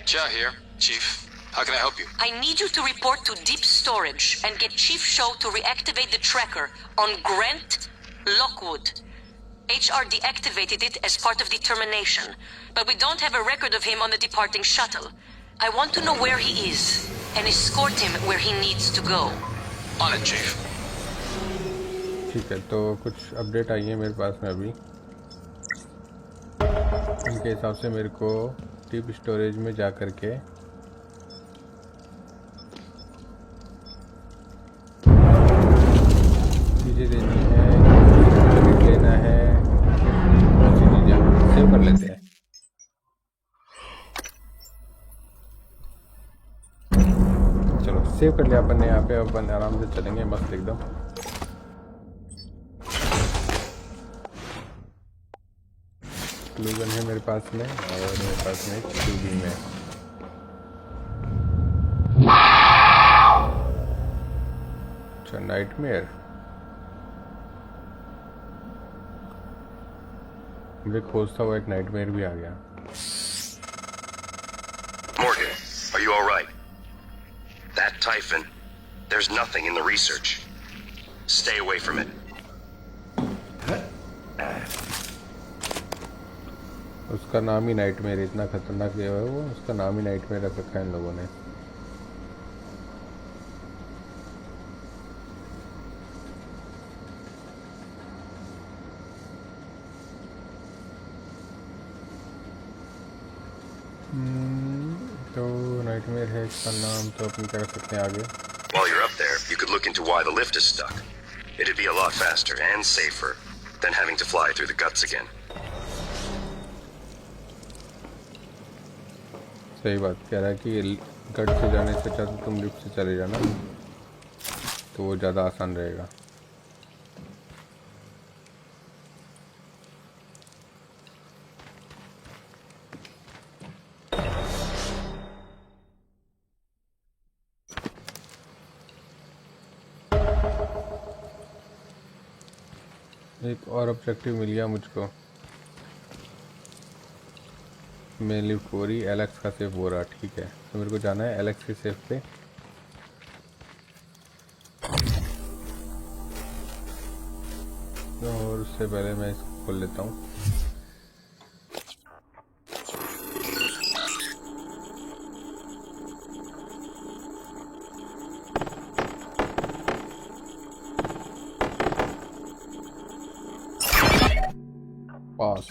Cha here, Chief. How can I help you? I need you to report to Deep Storage and get Chief Show to reactivate the tracker on Grant Lockwood. HR deactivated it as part of the termination, but we don't have a record of him on the departing shuttle. I want to know where he is and escort him where he needs to go. On it, Chief. ठीक है, तो कुछ update आई है मेरे पास में अभी। इनके हिसाब से मेरे को डीप स्टोरेज में जा कर के चीज़ें लेनी है, लेना है, बहुत सी चीज़ें सेव कर लेते हैं। चलो सेव कर लिया अपन ने, यहाँ पे अपन आराम से चलेंगे मस्त एकदम। ग्लूगन है मेरे पास में और मेरे पास में ट्यूबिंग है। अच्छा नाइटमेयर, मुझे खोजता हुआ एक नाइटमेयर भी आ गया। Morgan, are you all right? That Typhon, there's nothing in the research. Stay away from it. उसका नाम ही नाइटमेयर, इतना खतरनाक है वो, उसका नाम ही नाइटमेयर रख रखा है इन लोगों ने। तो नाइटमेयर है इसका नाम, तो अपन क्या कर सकते हैं आगे। While you're up there, you could look into why the lift is stuck. It'd be a lot faster and safer than having to fly through the guts again. सही बात कह रहा है कि गट से जाने से अच्छा तो तुम लिफ्ट से चले जाना, तो वो ज़्यादा आसान रहेगा। एक और ऑब्जेक्टिव मिल गया मुझको, मैं लिफ्ट हो रही, एलेक्स का सेफ हो रहा। ठीक है, तो मेरे को जाना है एलेक्स के सेफ पे। और उससे पहले मैं इसको खोल लेता हूँ। पास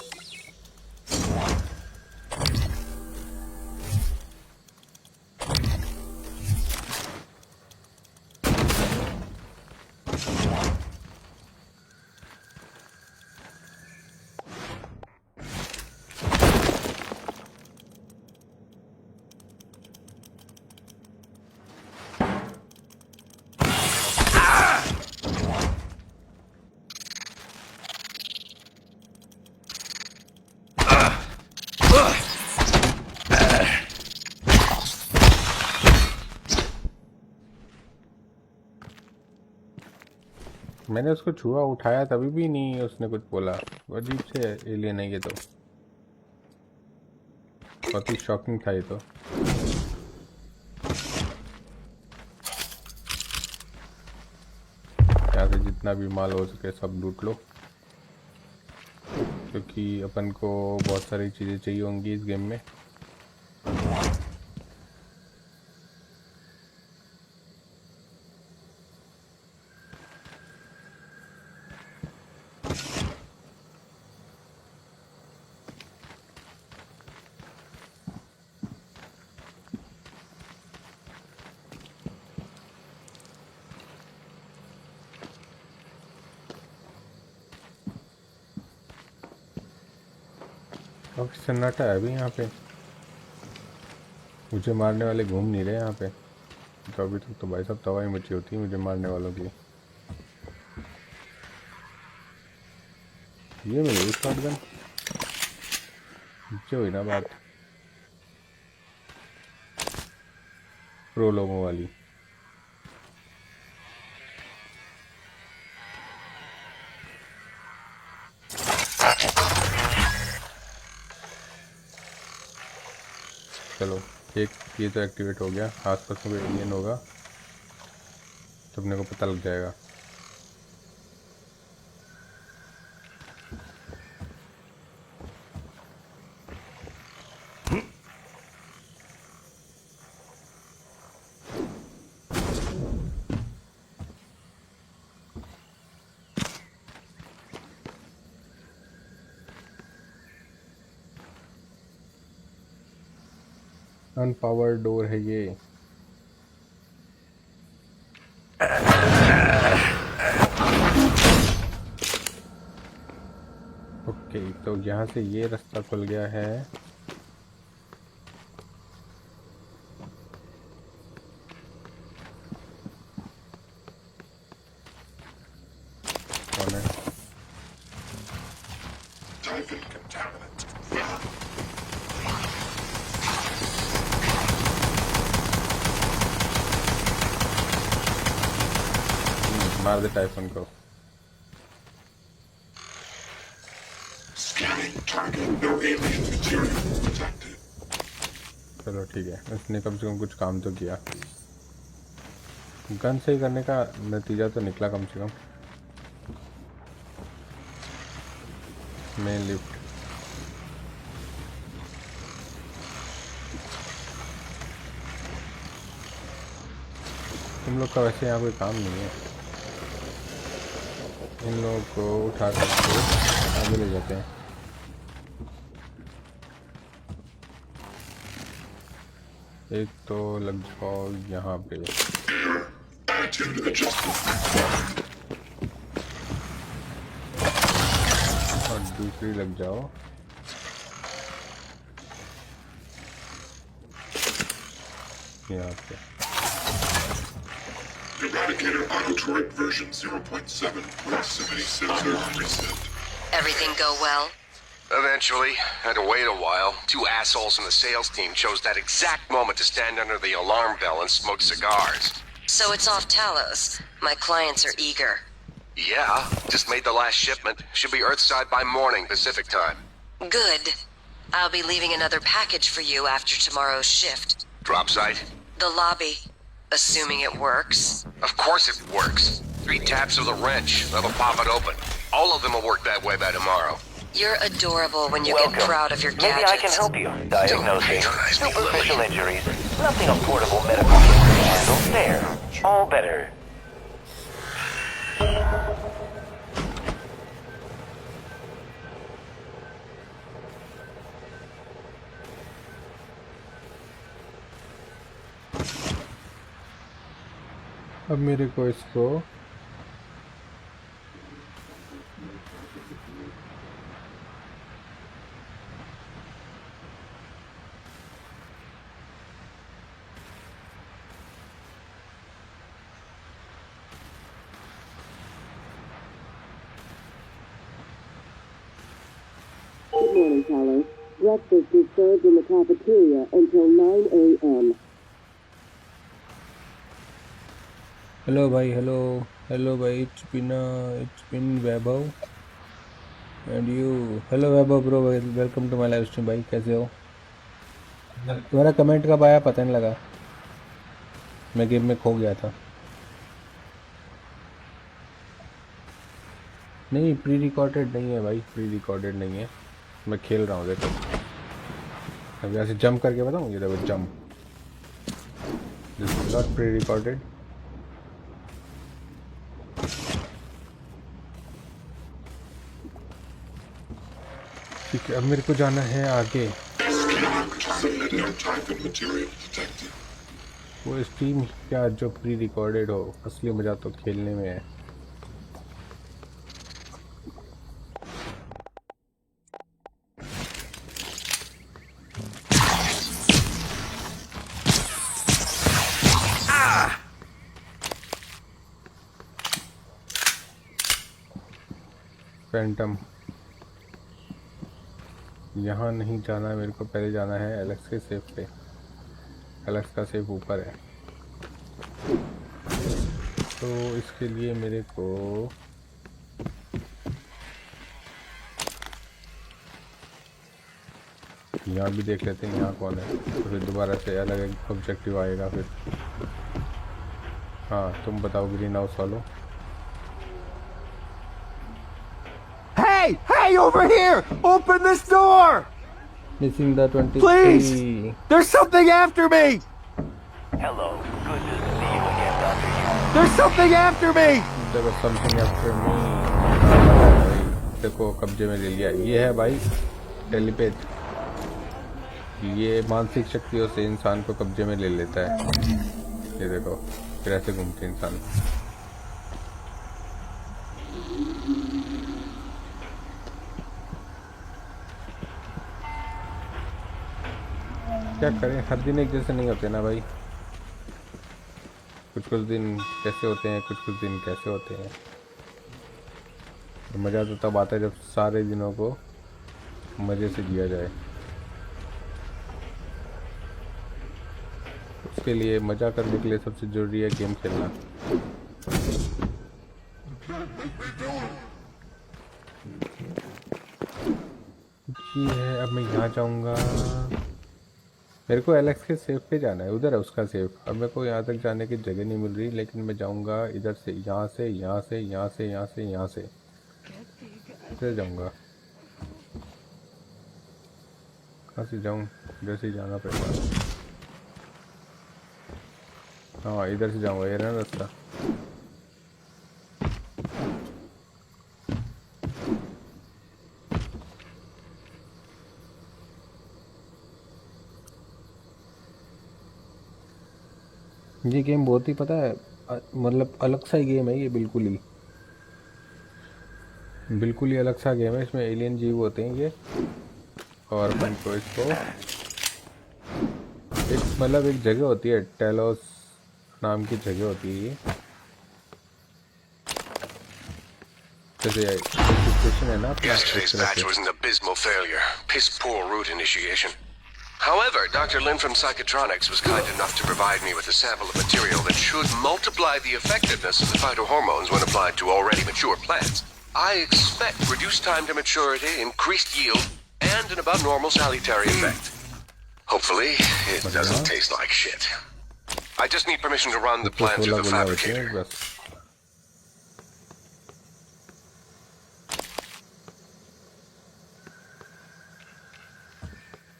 मैंने उसको छुआ, उठाया, तभी भी नहीं उसने कुछ बोला। अजीब से एलियन है ये तो, बहुत ही शॉकिंग था ये तो। यहाँ से जितना भी माल हो सके सब लूट लो, क्योंकि अपन को बहुत सारी चीज़ें चाहिए होंगी इस गेम में। काफी सन्नाटा है अभी यहाँ पे, मुझे मारने वाले घूम नहीं रहे यहाँ पे। तो अभी तक तो भाई साहब तबाही मची होती है मुझे मारने वालों की। ये मिली शॉटगन, नीचे हुई ना बात प्रो लोगों वाली। चलो एक ये तो एक्टिवेट हो गया, आसपास में कोई एलियन होगा तो अपने को पता लग जाएगा। अनपावर्ड डोर है ये। ओके, तो यहाँ से ये रास्ता खुल गया है। कौन है? मार दे टाइफन को। चलो ठीक है, इसने कम से कम कुछ काम तो किया। गन सही करने का नतीजा तो निकला कम से कम। Main lift. तुम लोग का वैसे यहाँ कोई काम नहीं है। इन लोगों को उठा कर आगे ले जाते हैं। एक तो लग जाओ यहाँ पे, और दूसरी लग जाओ यहाँ पे। Eradicator Autotroid version 0.7.76 reset. Everything go well? Eventually, had to wait a while. Two assholes from the sales team chose that exact moment to stand under the alarm bell and smoke cigars. So it's off Talos. My clients are eager. Yeah, just made the last shipment. Should be Earthside by morning Pacific time. Good. I'll be leaving another package for you after tomorrow's shift. Drop site? The lobby. Assuming it works. Of course it works. 3 taps with a wrench. That'll pop it open. All of them will work that way by tomorrow. You're adorable when you Welcome. get proud of your gadgets. Maybe I can help you. Diagnosing patronize me, superficial Lily. injuries. Nothing a portable medical kit can handle. There. All better. अब मेरे को इसको Good morning, Talos. Breakfast is served in the cafeteria until 9 a.m. Hello भाई, hello भाई, it's been Vaibhav and you. Hello Vaibhav bro, welcome to my live stream भाई, कैसे हो? तुम्हारा कमेंट कब आया पता नहीं लगा, मैं गेम में खो गया था। नहीं, प्री रिकॉर्डेड नहीं है भाई, प्री रिकॉर्डेड नहीं है, मैं खेल रहा हूँ। देखो अब यहाँ से जंप करके बताऊँ, ये देखो jump, this is not pre recorded. ठीक है, अब मेरे को जाना है आगे। Submitting Typhon material detected. वो स्ट्रीम क्या जो प्री रिकॉर्डेड हो, असली मजा तो खेलने में है। फैंटम, यहाँ नहीं जाना है मेरे को, पहले जाना है एलेक्स के सेफ पे। एलेक्स का सेफ ऊपर है, तो इसके लिए मेरे को यहाँ भी देख लेते हैं यहाँ कौन है, तो फिर दोबारा से अलग एक ऑब्जेक्टिव आएगा फिर। हाँ तुम बताओ ग्रीन हाउस वालों। Hey! Hey, over here! Open this door! Missing the 23। Please! There's something after me! Hello. Good to see you again, Dr. Yu. There's something after me! देखो समथिंग आफ्टर मी। देखो कब्जे में ले लिया। ये है भाई टेलीपैथ, ये मानसिक शक्तियों से इंसान को कब्जे में ले लेता है। ये देखो फिर ऐसे घूमते इंसान। क्या करें, हर दिन एक जैसे नहीं होते ना भाई, कुछ कुछ दिन कैसे होते हैं, कुछ कुछ दिन कैसे होते हैं। मज़ा तो तब आता है जब सारे दिनों को मज़े से जिया जाए। उसके लिए मज़ा करने के लिए सबसे ज़रूरी है गेम खेलना। ये है, अब मैं यहाँ जाऊँगा। मेरे को एलेक्स के सेफ पे जाना है, उधर है उसका सेफ। अब मेरे को यहाँ तक जाने की जगह नहीं मिल रही, लेकिन मैं जाऊँगा इधर से, यहाँ से, यहाँ से, यहाँ से, यहाँ से, यहाँ से इधर जाऊँगा। कहाँ से जाऊँ, इधर से जाना पड़ेगा। हाँ इधर से जाऊँगा, ये ना रास्ता। ये गेम बहुत ही पता है मतलब अलग सा ही गेम है ये, बिल्कुल ही अलग सा गेम है। इसमें एलियन जीव होते हैं ये, और अपन को इसको एक मतलब एक जगह होती है, टेलोस नाम की जगह होती है ये। जैसे सिचुएशन है ना अपना, Yesterday's batch was an abysmal failure. Piss poor route initiation. However, Dr. Lin from Psychotronics was kind enough to provide me with a sample of material that should multiply the effectiveness of the phytohormones when applied to already mature plants. I expect reduced time to maturity, increased yield, and an above normal salutary effect. Hopefully, it doesn't taste like shit. I just need permission to run the plant through the fabricator.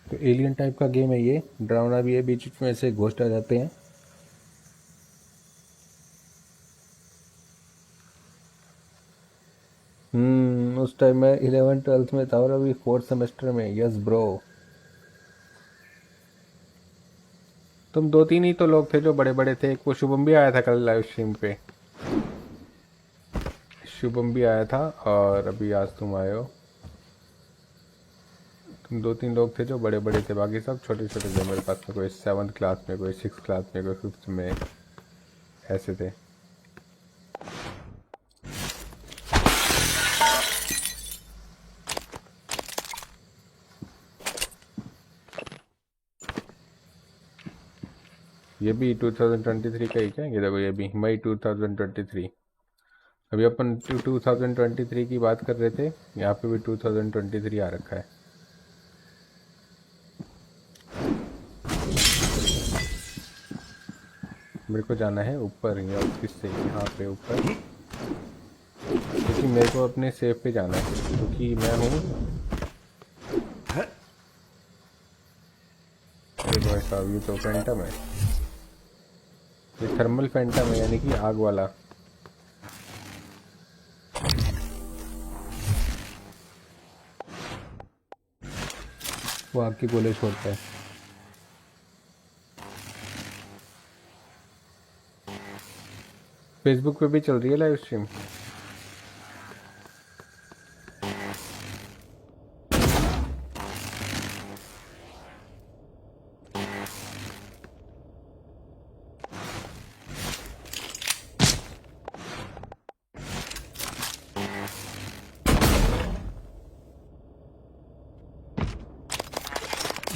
तो alien type का game है ये, डरावना भी है, बीच में से ghost आ जाते हैं। उस टाइम मैं 11th-12th में था और अभी 4th सेमेस्टर में। Yes bro. तुम 2-3 ही तो लोग थे जो बड़े बड़े थे। एक वो शुभम भी आया था कल लाइव स्ट्रीम पे, शुभम भी आया था, और अभी आज तुम आए हो। तुम 2-3 लोग थे जो बड़े बड़े थे, बाकी सब छोटे छोटे थे मेरे पास में। कोई 7th क्लास में, कोई 6th क्लास में, कोई 5th में, ऐसे थे। ये भी 2023 का ही क्या? ये देखो, ये भी मई 2023। अभी अपन 2023 की बात कर रहे थे, यहाँ पे भी 2023 आ रखा है। मेरे को जाना है ऊपर, या किससे, यहाँ पे ऊपर, क्योंकि मेरे को अपने सेफ पे जाना है, क्योंकि मैं हूँ। देखो ऐसा, ये तो फैंटम है, ये थर्मल फैंटम है, यानी कि आग वाला। वो आग की गोले छोड़ता है। फेसबुक पे भी चल रही है लाइव स्ट्रीम।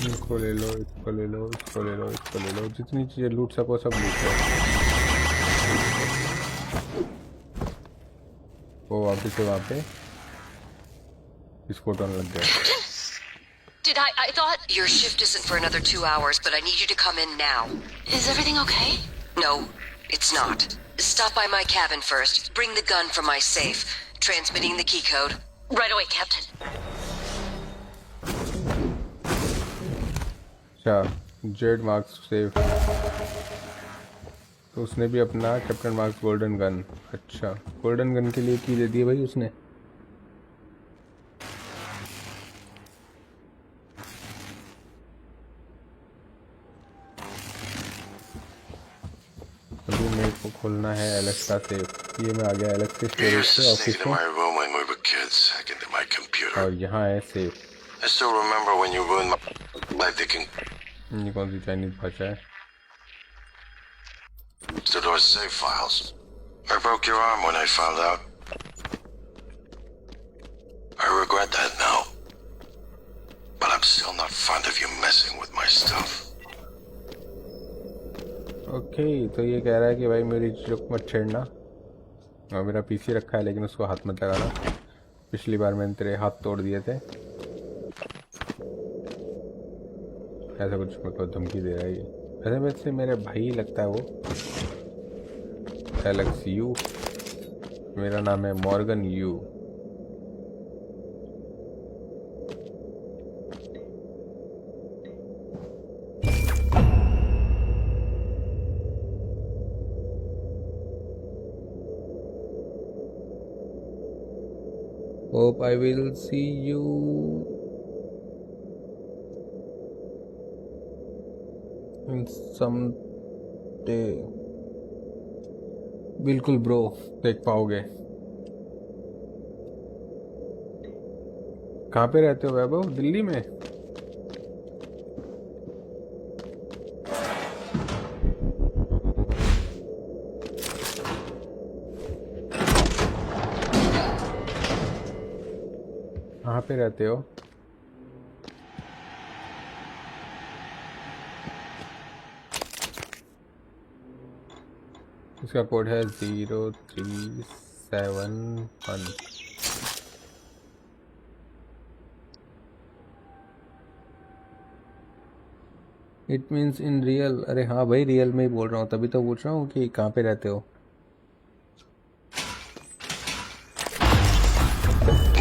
इसको ले लो, इसको ले लो, इसको ले लो, इसको ले लो, जितनी चीजें लूट सको सब लूट लो। वो वापस से वहाँ पे विस्फोटन लग गया। I thought... Your shift isn't for another 2 hours, but I need you to come in now. Is everything okay? No, it's not. Stop by my cabin first. Bring the gun from my safe. Transmitting the key code. Right away, Captain. अच्छा, Z marks safe, तो उसने भी अपना captain marks golden gun. अच्छा, golden gun के लिए की दे दी भाई उसने। अभी मेरे को खोलना है एलेक्स का सेफ। ये मैं आ गया एलेक्स के स्टोरेज से ऑफिस में, और यहाँ है safe. I still remember when you ruined my thinking. ये कौन सी चाइनीज भाषा है? Stodora's save files. I broke your arm when I found out. I regret that now. But I'm still not fond of you messing with my stuff. Okay, तो ये कह रहा है कि भाई मेरी चीज़ों को मत छेड़ना, और मेरा पीसी रखा है लेकिन उसको हाथ मत लगाना। पिछली बार मैंने तेरे हाथ तोड़ दिए थे, ऐसा कुछ मेरे को धमकी दे रहा है ये। ऐसे में से मेरे भाई लगता है वो, एलेक्स यू। मेरा नाम है Morgan you. Hope I will see you in some day. बिल्कुल ब्रो, देख पाओगे। कहाँ पे रहते हो वैभव? दिल्ली में? कहाँ पे रहते हो? इसका कोड है 0371। It means in real. अरे हाँ भाई, रियल में ही बोल रहा हूँ, तभी तो पूछ रहा हूँ कि कहाँ पे रहते हो।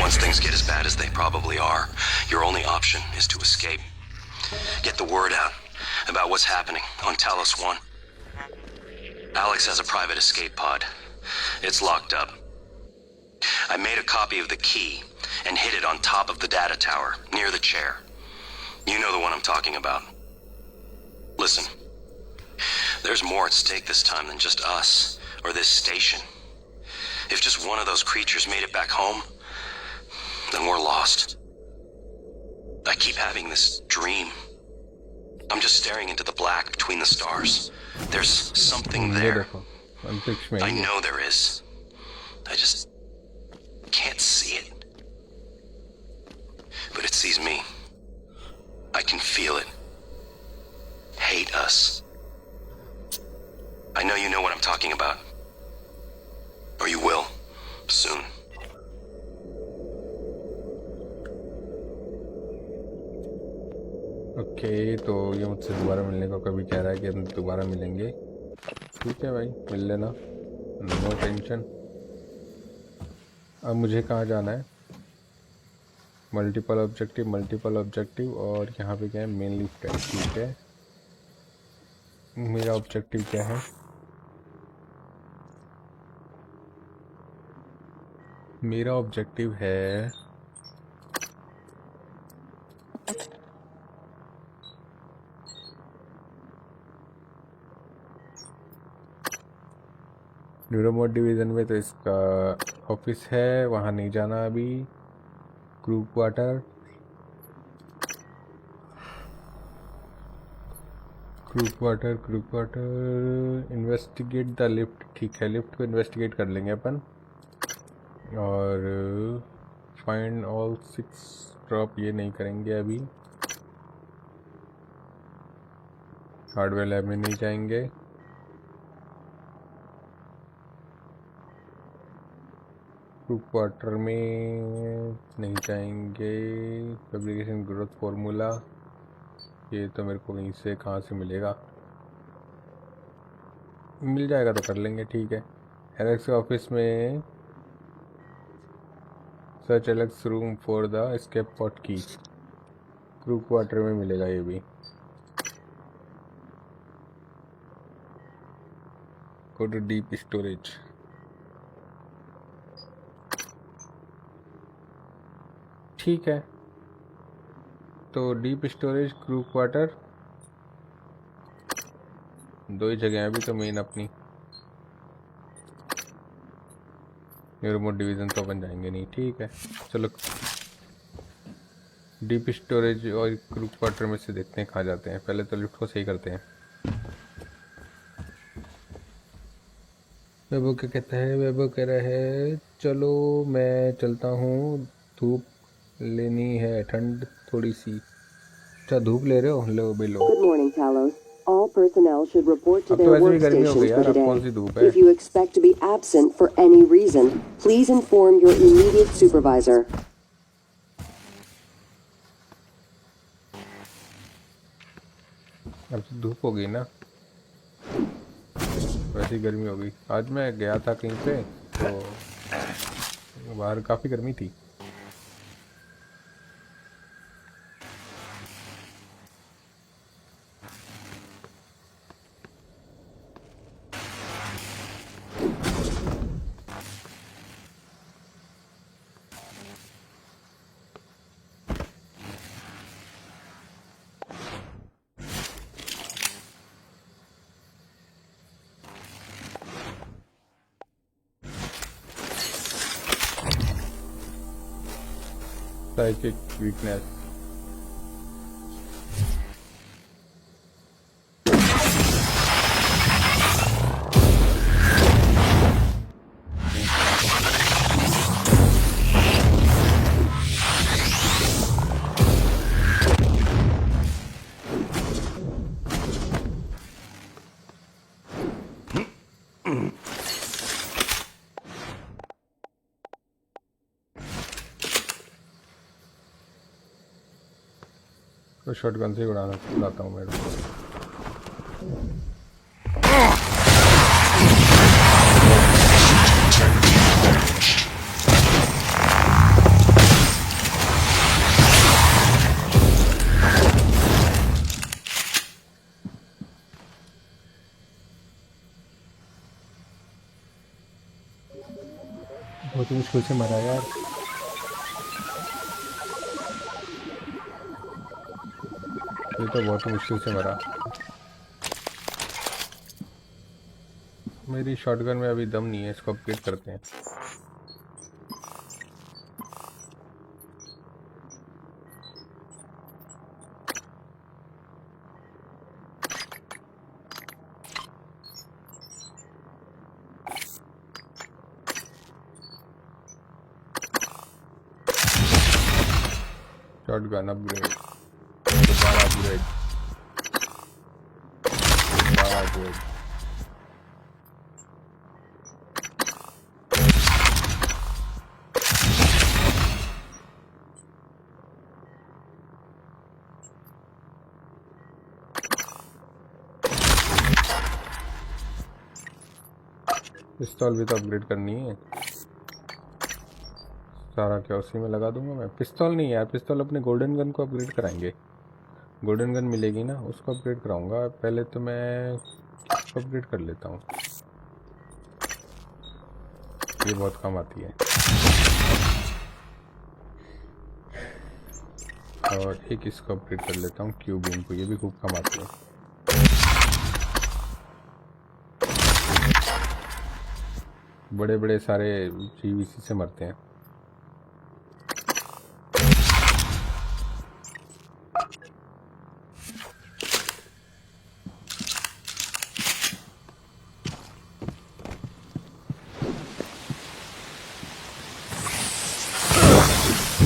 Once things get as bad as they probably are, your only option is to escape. Get the word out about what's happening on Talos 1. Alex has a private escape pod. It's locked up. I made a copy of the key and hid it on top of the data tower, near the chair. You know the one I'm talking about. Listen, there's more at stake this time than just us, or this station. If just one of those creatures made it back home, then we're lost. I keep having this dream. I'm just staring into the black between the stars. There's something there. I know there is. I just can't see it. But it sees me. I can feel it. Hate us. I know you know what I'm talking about. Or you will. Soon. Okay, तो ये मुझसे दोबारा मिलने को कभी कह रहा है कि हम दोबारा मिलेंगे। ठीक है भाई, मिल लेना, नो टेंशन। अब मुझे कहाँ जाना है? मल्टीपल ऑब्जेक्टिव, और यहाँ पे क्या है? Mainly friend. ठीक है, मेरा ऑब्जेक्टिव क्या है? मेरा ऑब्जेक्टिव है न्यूरोमोड डिवीज़न में, तो इसका ऑफिस है, वहाँ नहीं जाना अभी। Crew quarter investigate the lift. ठीक है, लिफ्ट को इन्वेस्टिगेट कर लेंगे अपन। और फाइंड ऑल 6 ड्रॉप ये नहीं करेंगे अभी। हार्डवेयर लैब में नहीं जाएंगे। क्रू क्वार्टर में नहीं जाएंगे। फैब्रिकेशन ग्रोथ फार्मूला, ये तो मेरे को कहीं से कहाँ से मिलेगा, मिल जाएगा तो कर लेंगे, ठीक है। एलेक्स के ऑफिस में search Alex room for the escape pod की, क्रू क्वार्टर में मिलेगा ये भी। गो टू डीप स्टोरेज, ठीक है। तो डीप स्टोरेज, क्रू क्वार्टर, दो ही जगह अभी तो मेन अपनी। रिमोट डिवीज़न तो अपन जाएंगे नहीं, ठीक है। चलो डीप स्टोरेज और क्रू क्वार्टर में से देखते हैं कहाँ जाते हैं। पहले तो लिफ्ट को सही करते हैं। वेबो क्या कहता है? वेबो कह रहा है चलो मैं चलता हूँ, धूप लेनी है, ठंड थोड़ी सी। अच्छा धूप ले रहे हो, लो भाई लो। Good morning, Talos. All personnel should report to अब तो their वैसे भी गर्मी हो गई workstations for यार, अब कौन सी today. धूप है। If you expect to be absent for any reason, please inform your immediate supervisor. अब तो धूप हो गई ना, वैसे ही गर्मी हो गई। आज मैं गया था कहीं पे तो बाहर काफ़ी गर्मी थी। Psychic weakness. तो शॉटगन से ही उड़ाता हूँ मैं। बहुत मुश्किल से मरा यार। ये तो बहुत मुश्किल से मरा। मेरी शॉटगन में अभी दम नहीं है, इसको अपग्रेड करते हैं। शॉटगन अपग्रेड, दोबारा अपग्रेड, दोबारा अपग्रेड। पिस्तौल भी तो अपग्रेड करनी है। सारा क्या उसी में लगा दूंगा मैं। पिस्तौल नहीं यार, पिस्तौल अपने गोल्डन गन को अपग्रेड कराएंगे। गोल्डन गन मिलेगी ना, उसको अपग्रेड कराऊंगा। पहले तो मैं उसको अपग्रेड कर लेता हूँ, ये बहुत काम आती है। और एक इसको अपग्रेड कर लेता हूँ, क्यू बीम को, ये भी खूब काम आती है। बड़े बड़े सारे जीव इसी से मरते हैं।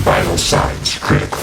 Vital signs critical.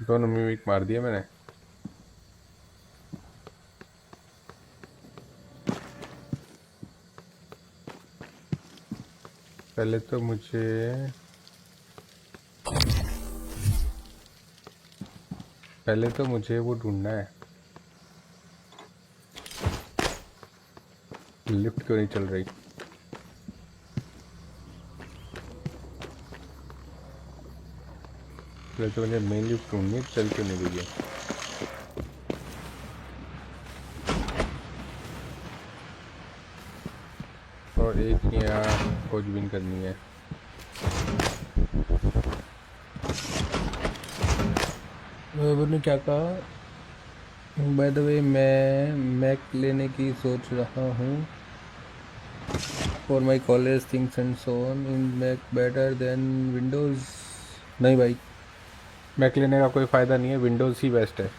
दोनों मिमिक मार दिए मैंने। पहले तो मुझे वो ढूंढना है। लिफ्ट क्यों नहीं चल रही? पहले तो मुझे मेन लिफ्ट ढूंढनी है, चल क्यों नहीं रही है? और एक यहाँ खोजबीन करनी है। ने क्या कहा? बाय द वे मैं मैक लेने की सोच रहा हूँ for my college things and so on. In Mac better than Windows? नहीं भाई, मैक लेने का कोई फ़ायदा नहीं है, विंडोज़ ही बेस्ट है।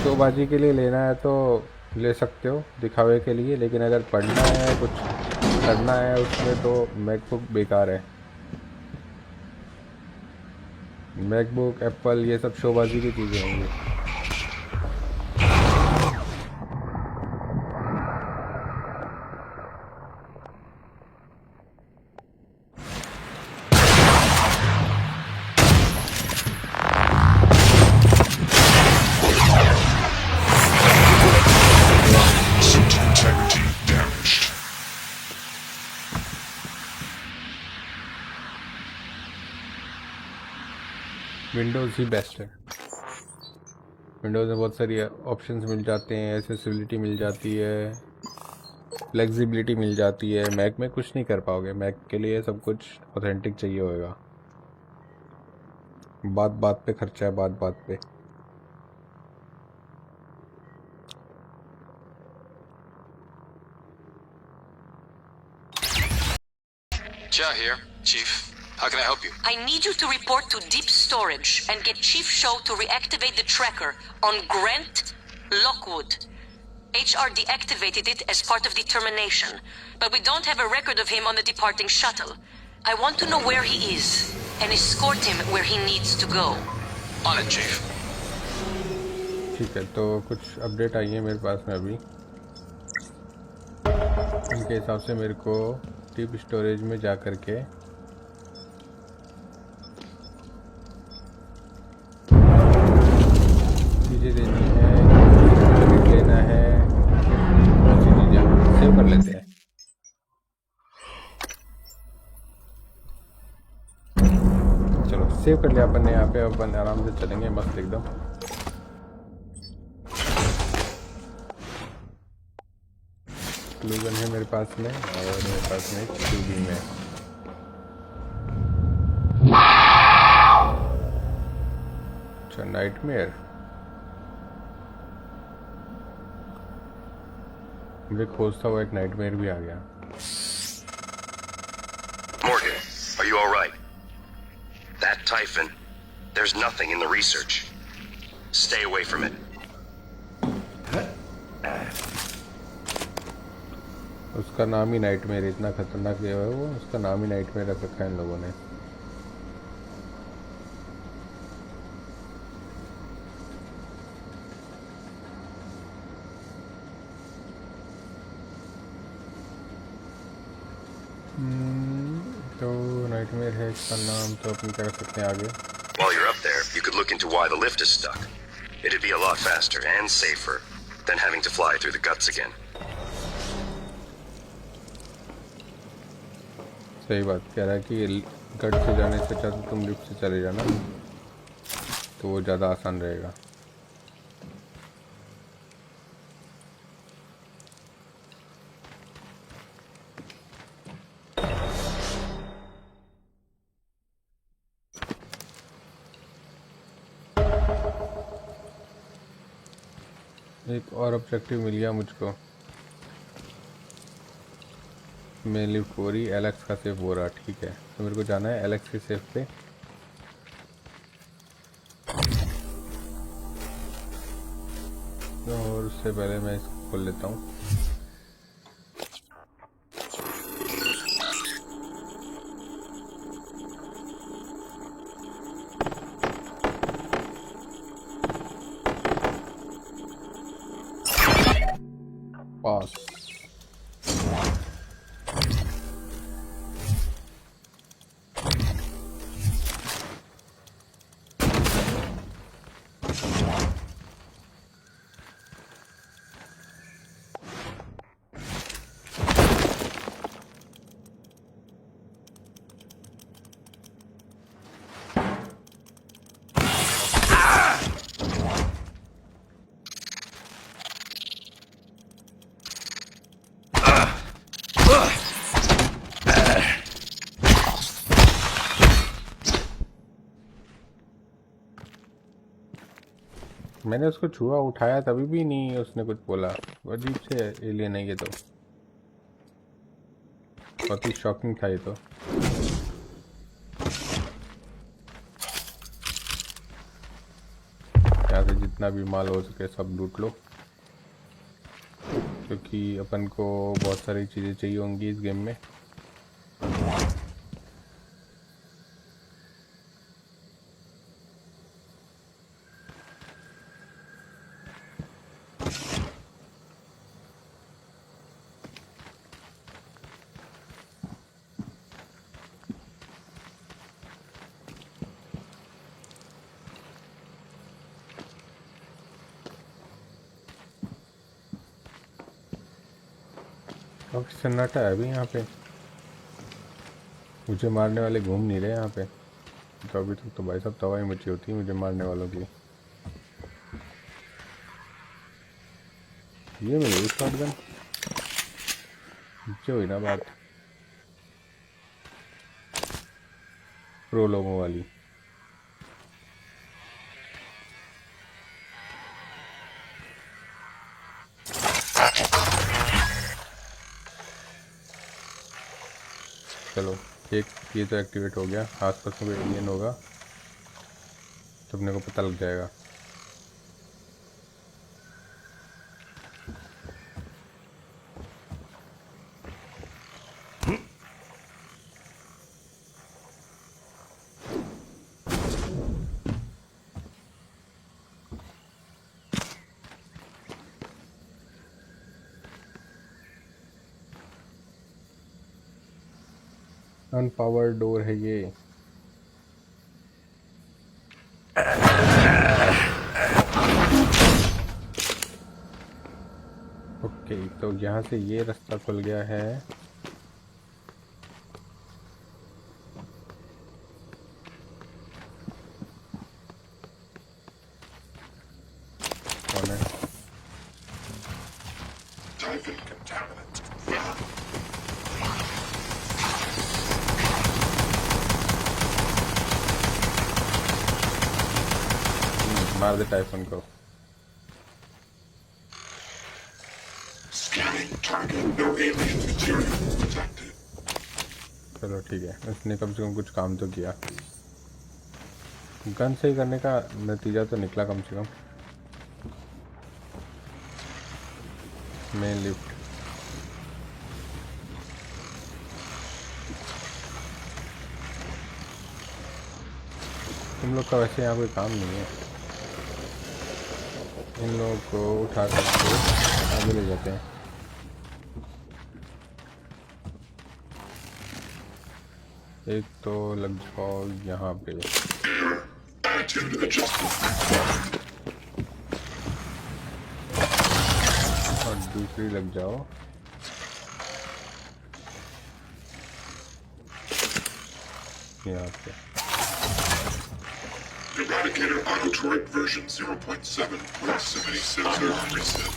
तो बाजी के लिए लेना है तो ले सकते हो दिखावे के लिए, लेकिन अगर पढ़ना है, कुछ करना है उसमें, तो मैकबुक बेकार है। मैकबुक, एप्पल, ये सब शोबाजी की चीज़ें होंगी। Integrity damaged. विंडोज़ ही बेस्ट है। विंडोज़ में बहुत सारी ऑप्शंस मिल जाते हैं, एक्सेसिबिलिटी मिल जाती है, फ्लेक्सिबिलिटी मिल जाती है। मैक में कुछ नहीं कर पाओगे। मैक के लिए सब कुछ ऑथेंटिक चाहिए होगा। बात बात पे खर्चा है, बात बात पे। Cha here, Chief. How can I help you? I need you to report to Deep Storage and get Chief Show to reactivate the tracker on Grant Lockwood. HR deactivated it as part of the termination, but we don't have a record of him on the departing shuttle. I want to know where he is and escort him where he needs to go. On it, Chief. ठीक है, तो कुछ update आई है मेरे पास में अभी। इनके हिसाब से मेरे को डीप स्टोरेज में जा कर के चीज़ें देनी है, लेना है, बहुत सी चीज़ें सेव कर लेते हैं। चलो सेव कर लिया अपन ने। यहाँ पे अपन आराम से चलेंगे मस्त एकदम। ग्लूगन है मेरे पास में, और मेरे पास में ट्यूबिंग है। अच्छा, नाइटमेयर। मुझे खोजता हुआ एक नाइटमेयर भी आ गया। Morgan, are you all right? That Typhon, there's nothing in the research. Stay away from it. उसका नाम ही नाइटमेयर, इतना खतरनाक है वो, उसका नाम ही नाइटमेयर रख रखा है इन लोगों ने। तो नाइटमेयर है इसका नाम, तो अपन क्या कर सकते हैं आगे। While you're up there, you could look into why the lift is stuck. It'd be a lot faster and safer than having to fly through the guts again. सही बात कह रहा है कि गट से जाने से अच्छा तो तुम लिफ्ट से चले जाना, तो वो ज़्यादा आसान रहेगा। एक और ऑब्जेक्टिव मिल गया मुझको। मैं लिफ्ट हो रही, एलेक्स का सेफ हो रहा। ठीक है, तो मेरे को जाना है एलेक्स के सेफ पे। और उससे पहले मैं इसको खोल लेता हूँ। मैंने उसको छुआ उठाया तभी भी नहीं उसने कुछ बोला। अजीब से एलियन है ये तो, बहुत ही शॉकिंग था ये तो। यहाँ से जितना भी माल हो सके सब लूट लो, क्योंकि अपन को बहुत सारी चीज़ें चाहिए होंगी इस गेम में। काफी सन्नाटा है अभी यहाँ पे, मुझे मारने वाले घूम नहीं रहे यहाँ पे। तो अभी तक तो भाई साहब तबाही मची होती है मुझे मारने वालों की। ये मिली शॉटगन, नीचे हुई ना बात प्रो लोगों वाली। चलो एक ये तो एक्टिवेट हो गया, आसपास में कोई एलियन होगा तो अपने को पता लग जाएगा। अनपावर्ड डोर है ये। ओके तो यहाँ से ये रास्ता खुल गया है। कौन है? Typhon contaminant. मार दे टाइफन को। Scanning target. No alien material detected. चलो ठीक है, इसने कम से कम कुछ काम तो किया। गन सही करने का नतीजा तो निकला कम से कम। मेन लिफ्ट तुम लोग का वैसे यहाँ कोई काम नहीं है, इन लोगों को उठा करके आगे ले जाते हैं। एक तो लग जाओ यहाँ पे, Attitude adjustment. और दूसरी लग जाओ यहाँ पे। Eradicator Autotroid version 0.7.76 reset.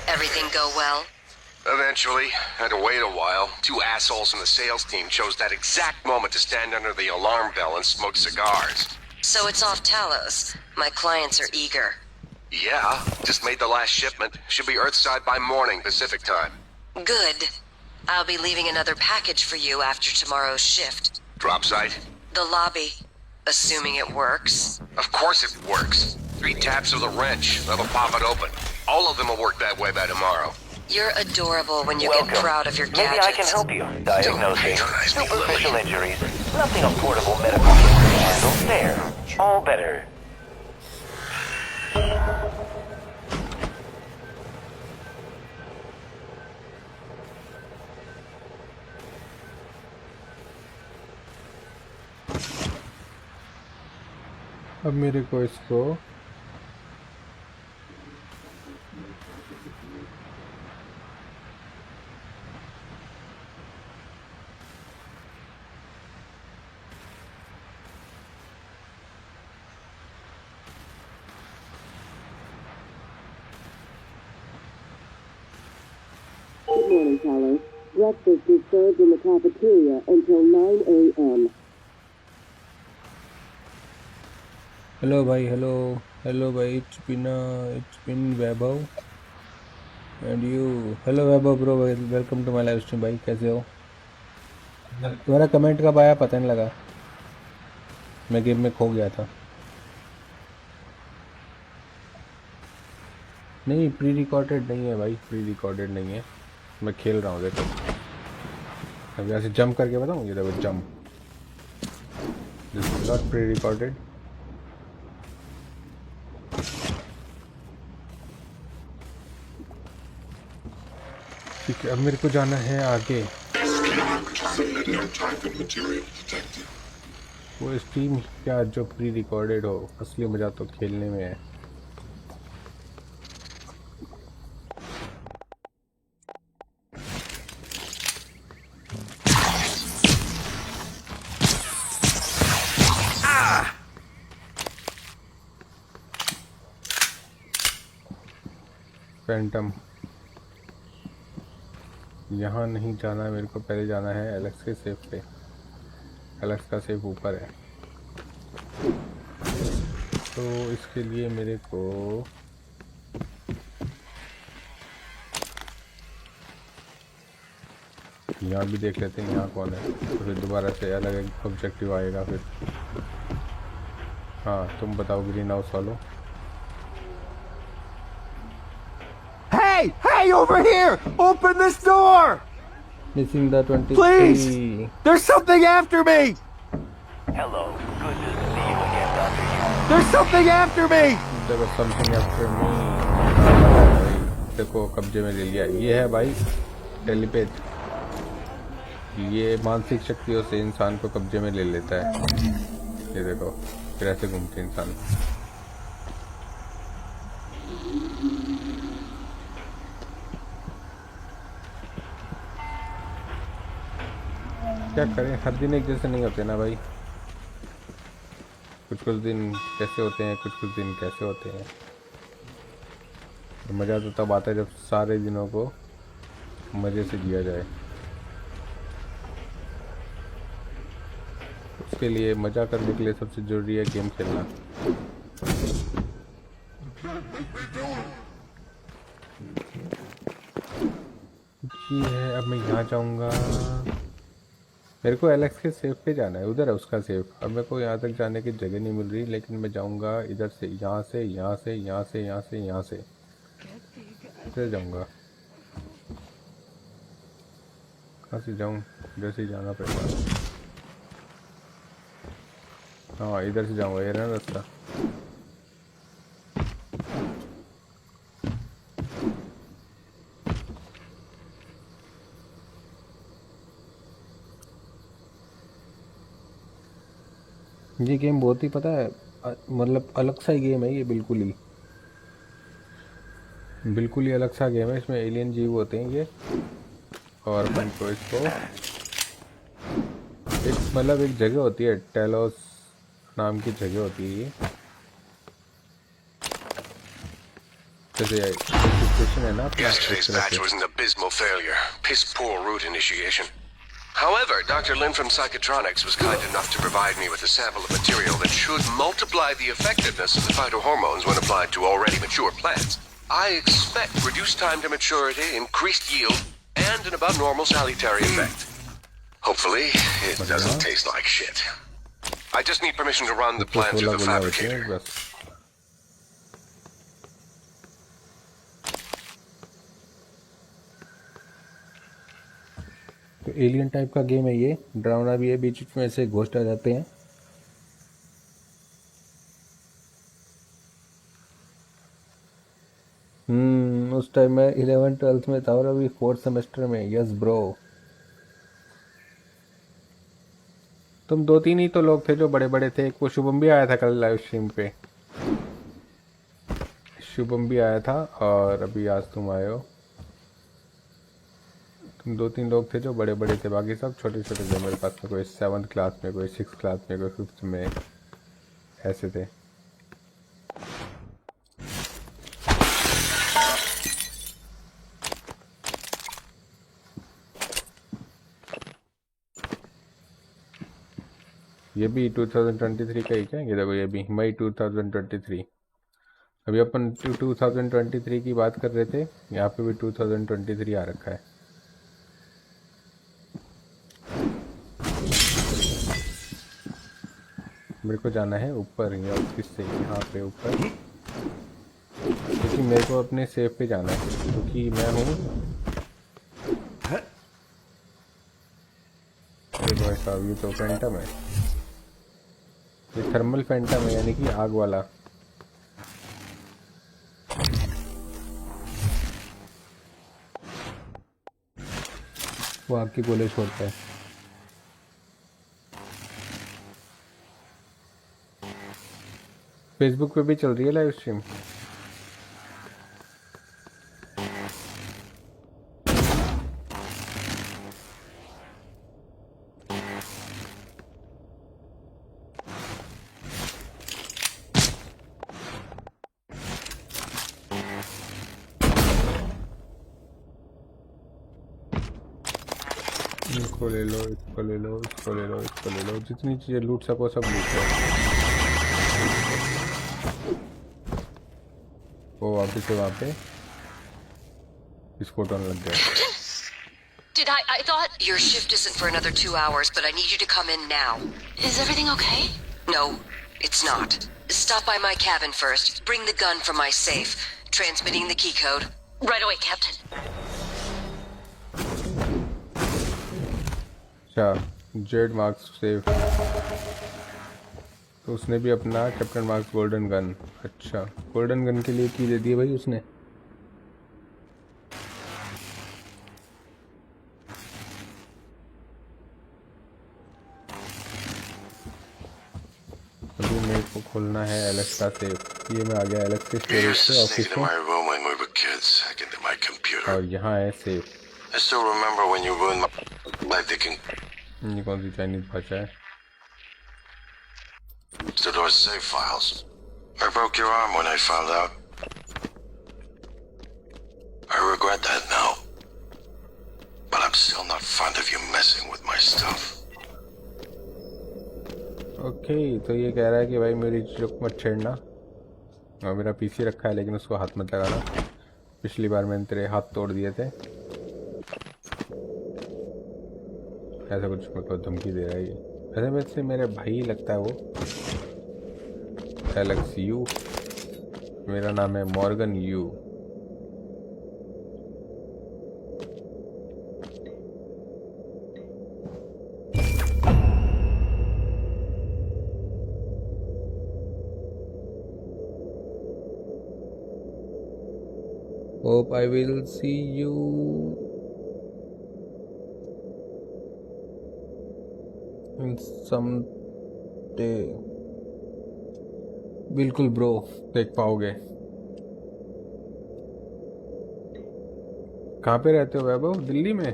Everything go well? Eventually, had to wait a while. Two assholes in the sales team chose that exact moment to stand under the alarm bell and smoke cigars. So it's off Talos. My clients are eager. Yeah, just made the last shipment. Should be Earthside by morning Pacific time. Good. I'll be leaving another package for you after tomorrow's shift. Drop site? The lobby. Assuming it works. Of course it works. 3 taps with a wrench. That'll pop it open. All of them will work that way by tomorrow. You're adorable when you Welcome. get proud of your Maybe gadgets. I can help you. Diagnosing patronize me, superficial Lily. injuries. Nothing a portable medical kit can handle. There. All better. अब मेरे को इसको Good morning, Talos. Breakfast is served in the cafeteria until 9 a.m. Hello भाई, hello भाई, it's been Vaibhav and you. Hello Vaibhav bro, welcome to my live stream भाई, कैसे हो? तुम्हारा कमेंट कब आया पता नहीं लगा, मैं गेम में खो गया था। नहीं, प्री रिकॉर्डेड नहीं है भाई, प्री रिकॉर्डेड नहीं है, मैं खेल रहा हूँ। देखो अब यहाँ से जंप करके बताऊँ, ये देखो jump, this is not pre recorded. ठीक है, अब मेरे को जाना है आगे। Submitting type and material detected. वो स्ट्रीम क्या जो प्री रिकॉर्डेड हो, असली मज़ा तो खेलने में है। फैंटम, यहाँ नहीं जाना है मेरे को, पहले जाना है एलेक्स के सेफ पे। एलेक्स का सेफ ऊपर है, तो इसके लिए मेरे को यहाँ भी देख लेते हैं यहाँ कौन है, तो फिर दोबारा से अलग एक ऑब्जेक्टिव आएगा फिर। हाँ तुम बताओ ग्रीन हाउस वालों। Hey, over here! Open this door! Missing the 23। Please! There's something after me! Hello. Good to see you again, Dr. Yu. There's something after me! देखो समथिंग आफ्टर मी, देखो कब्जे में ले लिया। ये है भाई टेलीपैथ, ये मानसिक शक्तियों से इंसान को कब्जे में ले लेता है। ये देखो फिर ऐसे घूमते इंसान। क्या करें, हर दिन एक जैसे नहीं होते ना भाई, कुछ दिन कैसे होते हैं, कुछ दिन कैसे होते हैं। मज़ा तो तब आता है जब सारे दिनों को मज़े से जिया जाए। उसके लिए मज़ा करने के लिए सबसे ज़रूरी है गेम खेलना। ये है, अब मैं यहाँ जाऊँगा, मेरे को एलेक्स के सेफ पे जाना है, उधर है उसका सेफ। अब मेरे को यहाँ तक जाने की जगह नहीं मिल रही, लेकिन मैं जाऊँगा इधर से, यहाँ से, यहाँ से, यहाँ से, यहाँ से, यहाँ से, इधर जाऊँगा। कहाँ से जाऊँ, इधर से जाना पड़ेगा। हाँ इधर से जाऊँगा, ये ना रास्ता। ये गेम बहुत ही पता है, मतलब अलग सा ही गेम है ये, बिल्कुल ही अलग सा गेम है। इसमें एलियन जीव होते हैं ये, और अपन को इसको एक मतलब एक जगह होती है, टेलोस नाम की जगह होती है ये। जैसे सिचुएशन है ना, Yesterday's batch was an abysmal failure. Piss poor route initiation. However, Dr. Lin from Psychotronics was kind enough to provide me with a sample of material that should multiply the effectiveness of the phytohormones when applied to already mature plants. I expect reduced time to maturity, increased yield, and an above normal salutary effect. Hopefully, it doesn't taste like shit. I just need permission to run the plant through the fabricator. तो alien type का game है ये, डरावना भी है, बीच में ऐसे ghost आ जाते हैं। उस टाइम मैं 11th-12th में था और अभी 4th सेमेस्टर में। यस ब्रो, तुम 2-3 ही तो लोग थे जो बड़े बड़े थे। वो शुभम भी आया था कल लाइव स्ट्रीम पे, शुभम भी आया था, और अभी आज तुम आए हो। तुम 2-3 लोग थे जो बड़े बड़े थे, बाकी सब छोटे छोटे थे मेरे पास में। कोई 7th क्लास में, कोई 6th क्लास में, कोई 5th में, ऐसे थे। ये भी 2023 का ही क्या? ये देखो, ये भी मई 2023। अभी अपन 2023 की बात कर रहे थे, यहाँ पे भी 2023 आ रखा है। मेरे को जाना है ऊपर या ऑफिस से यहाँ पे ऊपर, क्योंकि मेरे को अपने सेफ पे जाना है, क्योंकि मैं हूँ भाई साहब। ये तो फैंटम है, ये थर्मल फैंटम है, यानी कि आग वाला। वो आग की गोले छोड़ता है। फेसबुक पे भी चल रही है लाइव स्ट्रीम। इसको ले लो, इसको ले लो, इसको ले लो, इसको ले लो, जितनी चीजें लूट सको सब लूट लो। वो वापस से वहाँ पे इसको टर्न लग गया। I thought your shift isn't for another 2 hours, but I need you to come in now. Is everything okay? No, it's not. Stop by my cabin first. Bring the gun from my safe. Transmitting the key code. Right away, Captain. अच्छा, Z marks safe, तो उसने भी अपना captain marks golden gun. अच्छा, golden gun के लिए की दे दी भाई उसने। अभी मेरे को खोलना है एलेक्स का सेफ। ये मैं आ गया एलेक्स के स्टोरेज से ऑफिस में, और यहाँ है safe. I still remember when you ruined my thinking. ये कौन सी चाइनीज भाषा है? Stodore's save files. I broke your arm when I found out. I regret that now. But I'm still not fond of you messing with my stuff. Okay, तो ये कह रहा है कि भाई मेरी चीज़ों को मत छेड़ना, और मेरा पीसी रखा है लेकिन उसको हाथ मत लगाना। पिछली बार मैंने तेरे हाथ तोड़ दिए थे, ऐसा कुछ मेरे को धमकी दे रहा है ये। ऐसे में से मेरे भाई लगता है वो, एलेक्स यू। मेरा नाम है Morgan you. Hope I will see you in some day. बिल्कुल ब्रो, देख पाओगे। कहाँ पे रहते हो वैभव? दिल्ली में?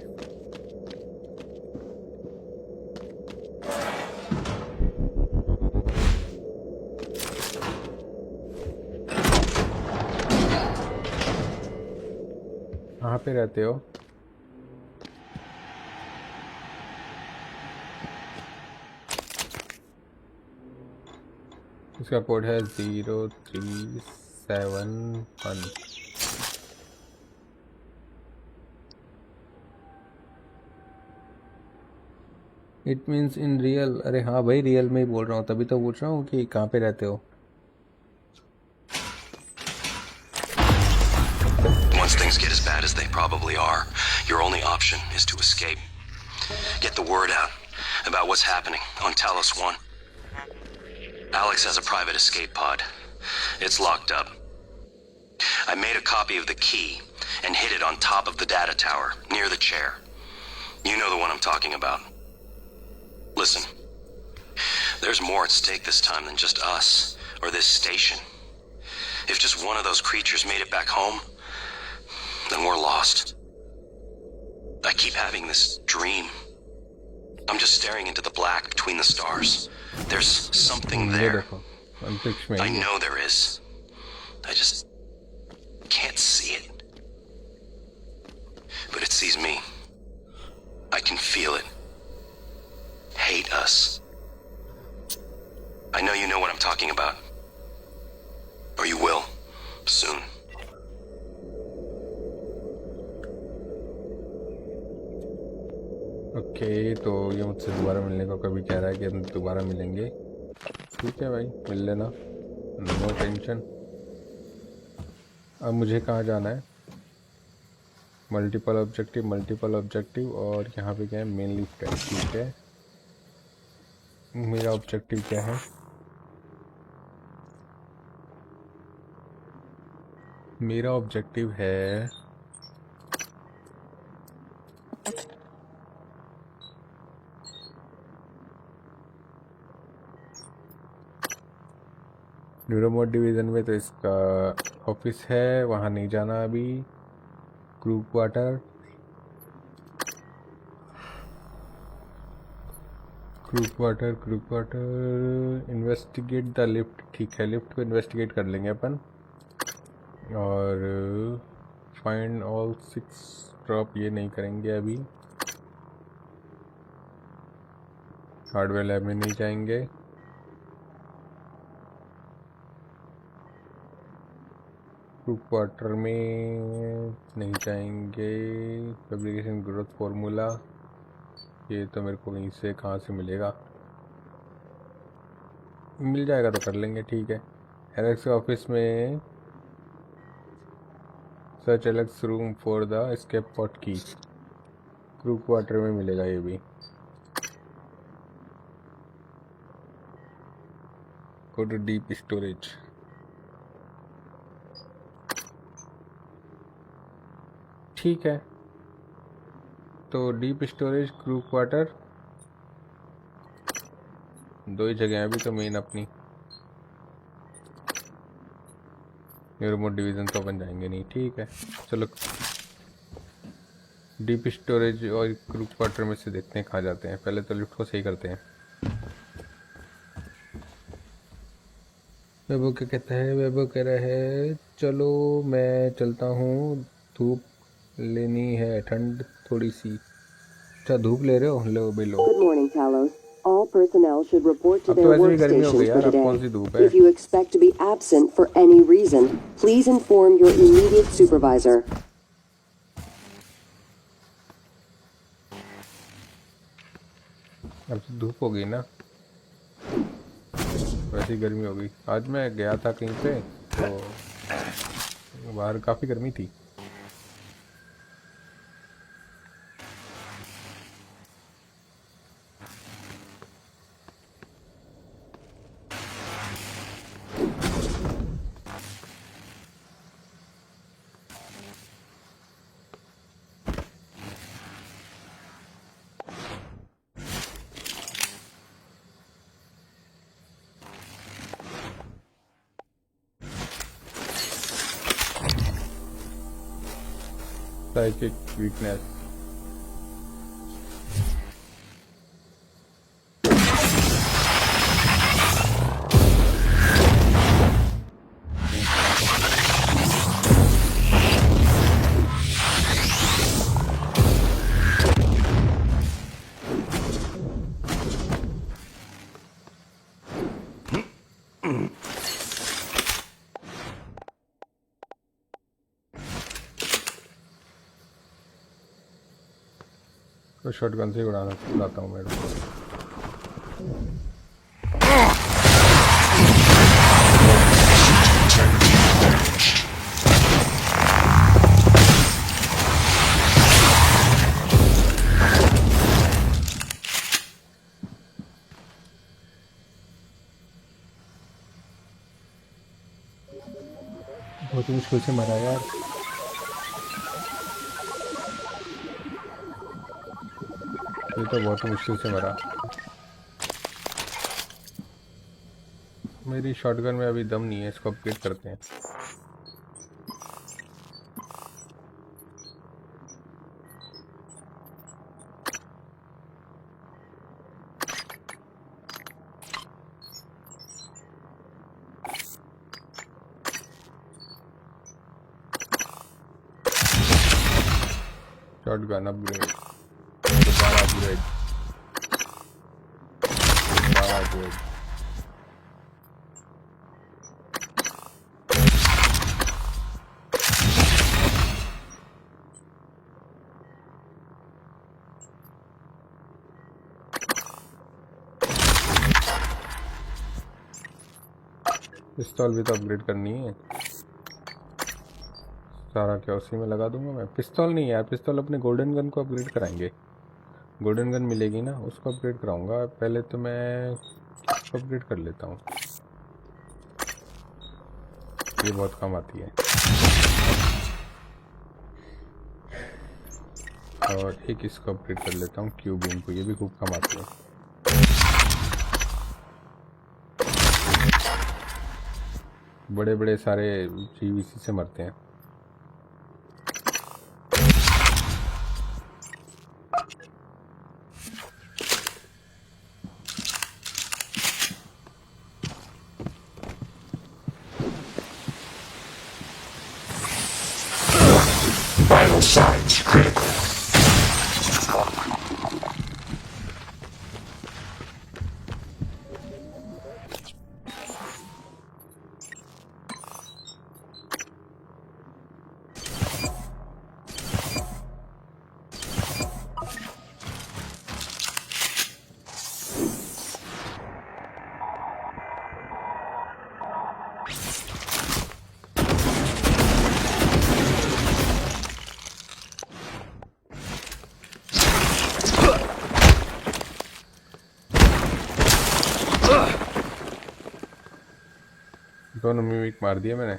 कहाँ पे रहते हो? इसका कोड है 0371। It means in real. अरे हाँ भाई, रियल में ही बोल रहा हूँ, तभी तो पूछ रहा हूँ कि कहाँ पे रहते हो। Once things get as bad as they probably are, your only option is to escape. Get the word out about what's happening on Talos 1. Alex has a private escape pod. It's locked up. I made a copy of the key and hid it on top of the data tower, near the chair. You know the one I'm talking about. Listen, there's more at stake this time than just us, or this station. If just one of those creatures made it back home, then we're lost. I keep having this dream. I'm just staring into the black between the stars. There's something there. I know there is. I just can't see it. But it sees me. I can feel it. Hate us. I know you know what I'm talking about. Or you will. Soon. Okay, तो ये मुझसे दोबारा मिलने को कभी कह रहा है कि हम दोबारा मिलेंगे। ठीक है भाई, मिल लेना, नो टेंशन। अब मुझे कहाँ जाना है? मल्टीपल ऑब्जेक्टिव, और यहाँ पे क्या है? Mainly friend. ठीक है, मेरा ऑब्जेक्टिव क्या है? मेरा ऑब्जेक्टिव है न्यूरोमोड डिवीज़न में, तो इसका ऑफिस है, वहाँ नहीं जाना अभी। Crew quarter investigate the lift. ठीक है, लिफ्ट को इन्वेस्टिगेट कर लेंगे अपन। और फाइंड ऑल 6 ड्रॉप ये नहीं करेंगे अभी। हार्डवेयर लैब में नहीं जाएंगे। क्रू क्वार्टर में नहीं जाएंगे। फैब्रिकेशन ग्रोथ फार्मूला, ये तो मेरे को कहीं से कहाँ से मिलेगा? मिल जाएगा तो कर लेंगे। ठीक है, एलेक्स के ऑफिस में search Alex room for the escape pod की। क्रू क्वार्टर में मिलेगा ये भी। Go to deep storage. ठीक है, तो डीप स्टोरेज, क्रू क्वार्टर, 2 ही जगह अभी तो मेन अपनी। न्यूरोमोड डिवीज़न तो अपन जाएंगे नहीं। ठीक है, चलो डीप स्टोरेज और क्रू क्वार्टर में से देखते हैं कहाँ जाते हैं। पहले तो लिफ्ट को सही करते हैं। वेबो क्या कहता है? वेबो कह रहा है चलो मैं चलता हूँ, धूप लेनी है, ठंड थोड़ी सी। अच्छा, धूप ले रहे हो? लो भाई लो। Good morning, Talos. All personnel should report to अब तो their वैसे भी गर्मी हो गई workstations यार, for अब कौन सी today. धूप है? If you expect to be absent for any reason, please inform your immediate supervisor. अब तो धूप हो गई ना, वैसे ही गर्मी हो गई। आज मैं गया था कहीं पे, तो बाहर काफ़ी गर्मी थी। Psychic weakness. तो शॉटगन से ही उड़ाता हूँ मैं। बहुत मुश्किल से मरा यार। ये तो बहुत मुश्किल से मरा। मेरी शॉटगन में अभी दम नहीं है, इसको अपग्रेड करते हैं। शॉटगन अपग्रेड, दोबारा अपग्रेड, दोबारा अपग्रेड। पिस्तौल भी तो अपग्रेड करनी है। सारा क्या उसी में लगा दूंगा मैं? पिस्तौल नहीं यार, पिस्तौल अपने गोल्डन गन को अपग्रेड कराएंगे। गोल्डन गन मिलेगी ना, उसको अपग्रेड कराऊंगा। पहले तो मैं उसको अपग्रेड कर लेता हूँ, ये बहुत काम आती है। और एक इसको अपग्रेड कर लेता हूँ, क्यू बीम को, ये भी खूब काम आती है। बड़े बड़े सारे जीव इसी से मरते हैं। Vital signs critical. दोनों मिमिक मार दिए मैंने।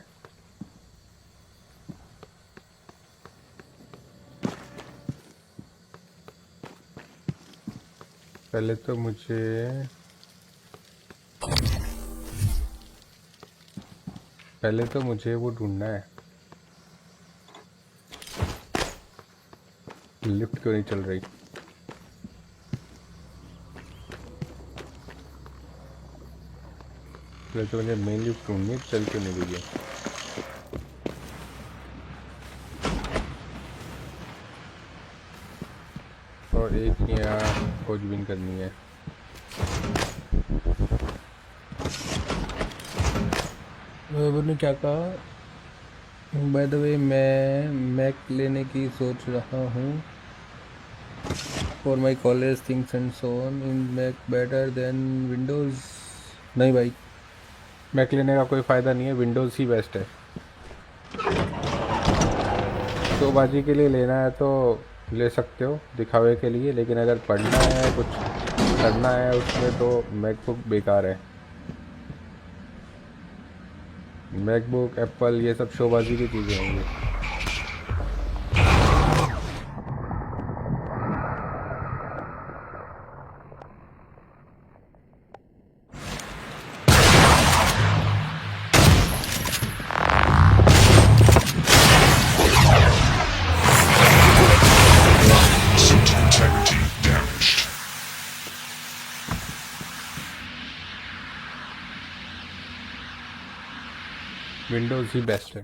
पहले तो मुझे वो ढूंढना है। लिफ्ट क्यों नहीं चल रही? पहले तो मुझे मेन लिफ्ट ढूंढनी है, चल क्यों नहीं रही है? और एक यहाँ खोजबीन करनी है। ने क्या कहा? बाय द वे मैं मैक लेने की सोच रहा हूँ for my college things and so on. In Mac better than Windows? नहीं भाई, मैक लेने का कोई फ़ायदा नहीं है, विंडोज़ ही बेस्ट है। तो बाजी के लिए लेना है तो ले सकते हो, दिखावे के लिए, लेकिन अगर पढ़ना है, कुछ करना है उसमें, तो मैकबुक बेकार है। मैकबुक, एप्पल, ये सब शोबाजी की चीज़ें होंगी। System integrity damaged. विंडोज़ ही बेस्ट है।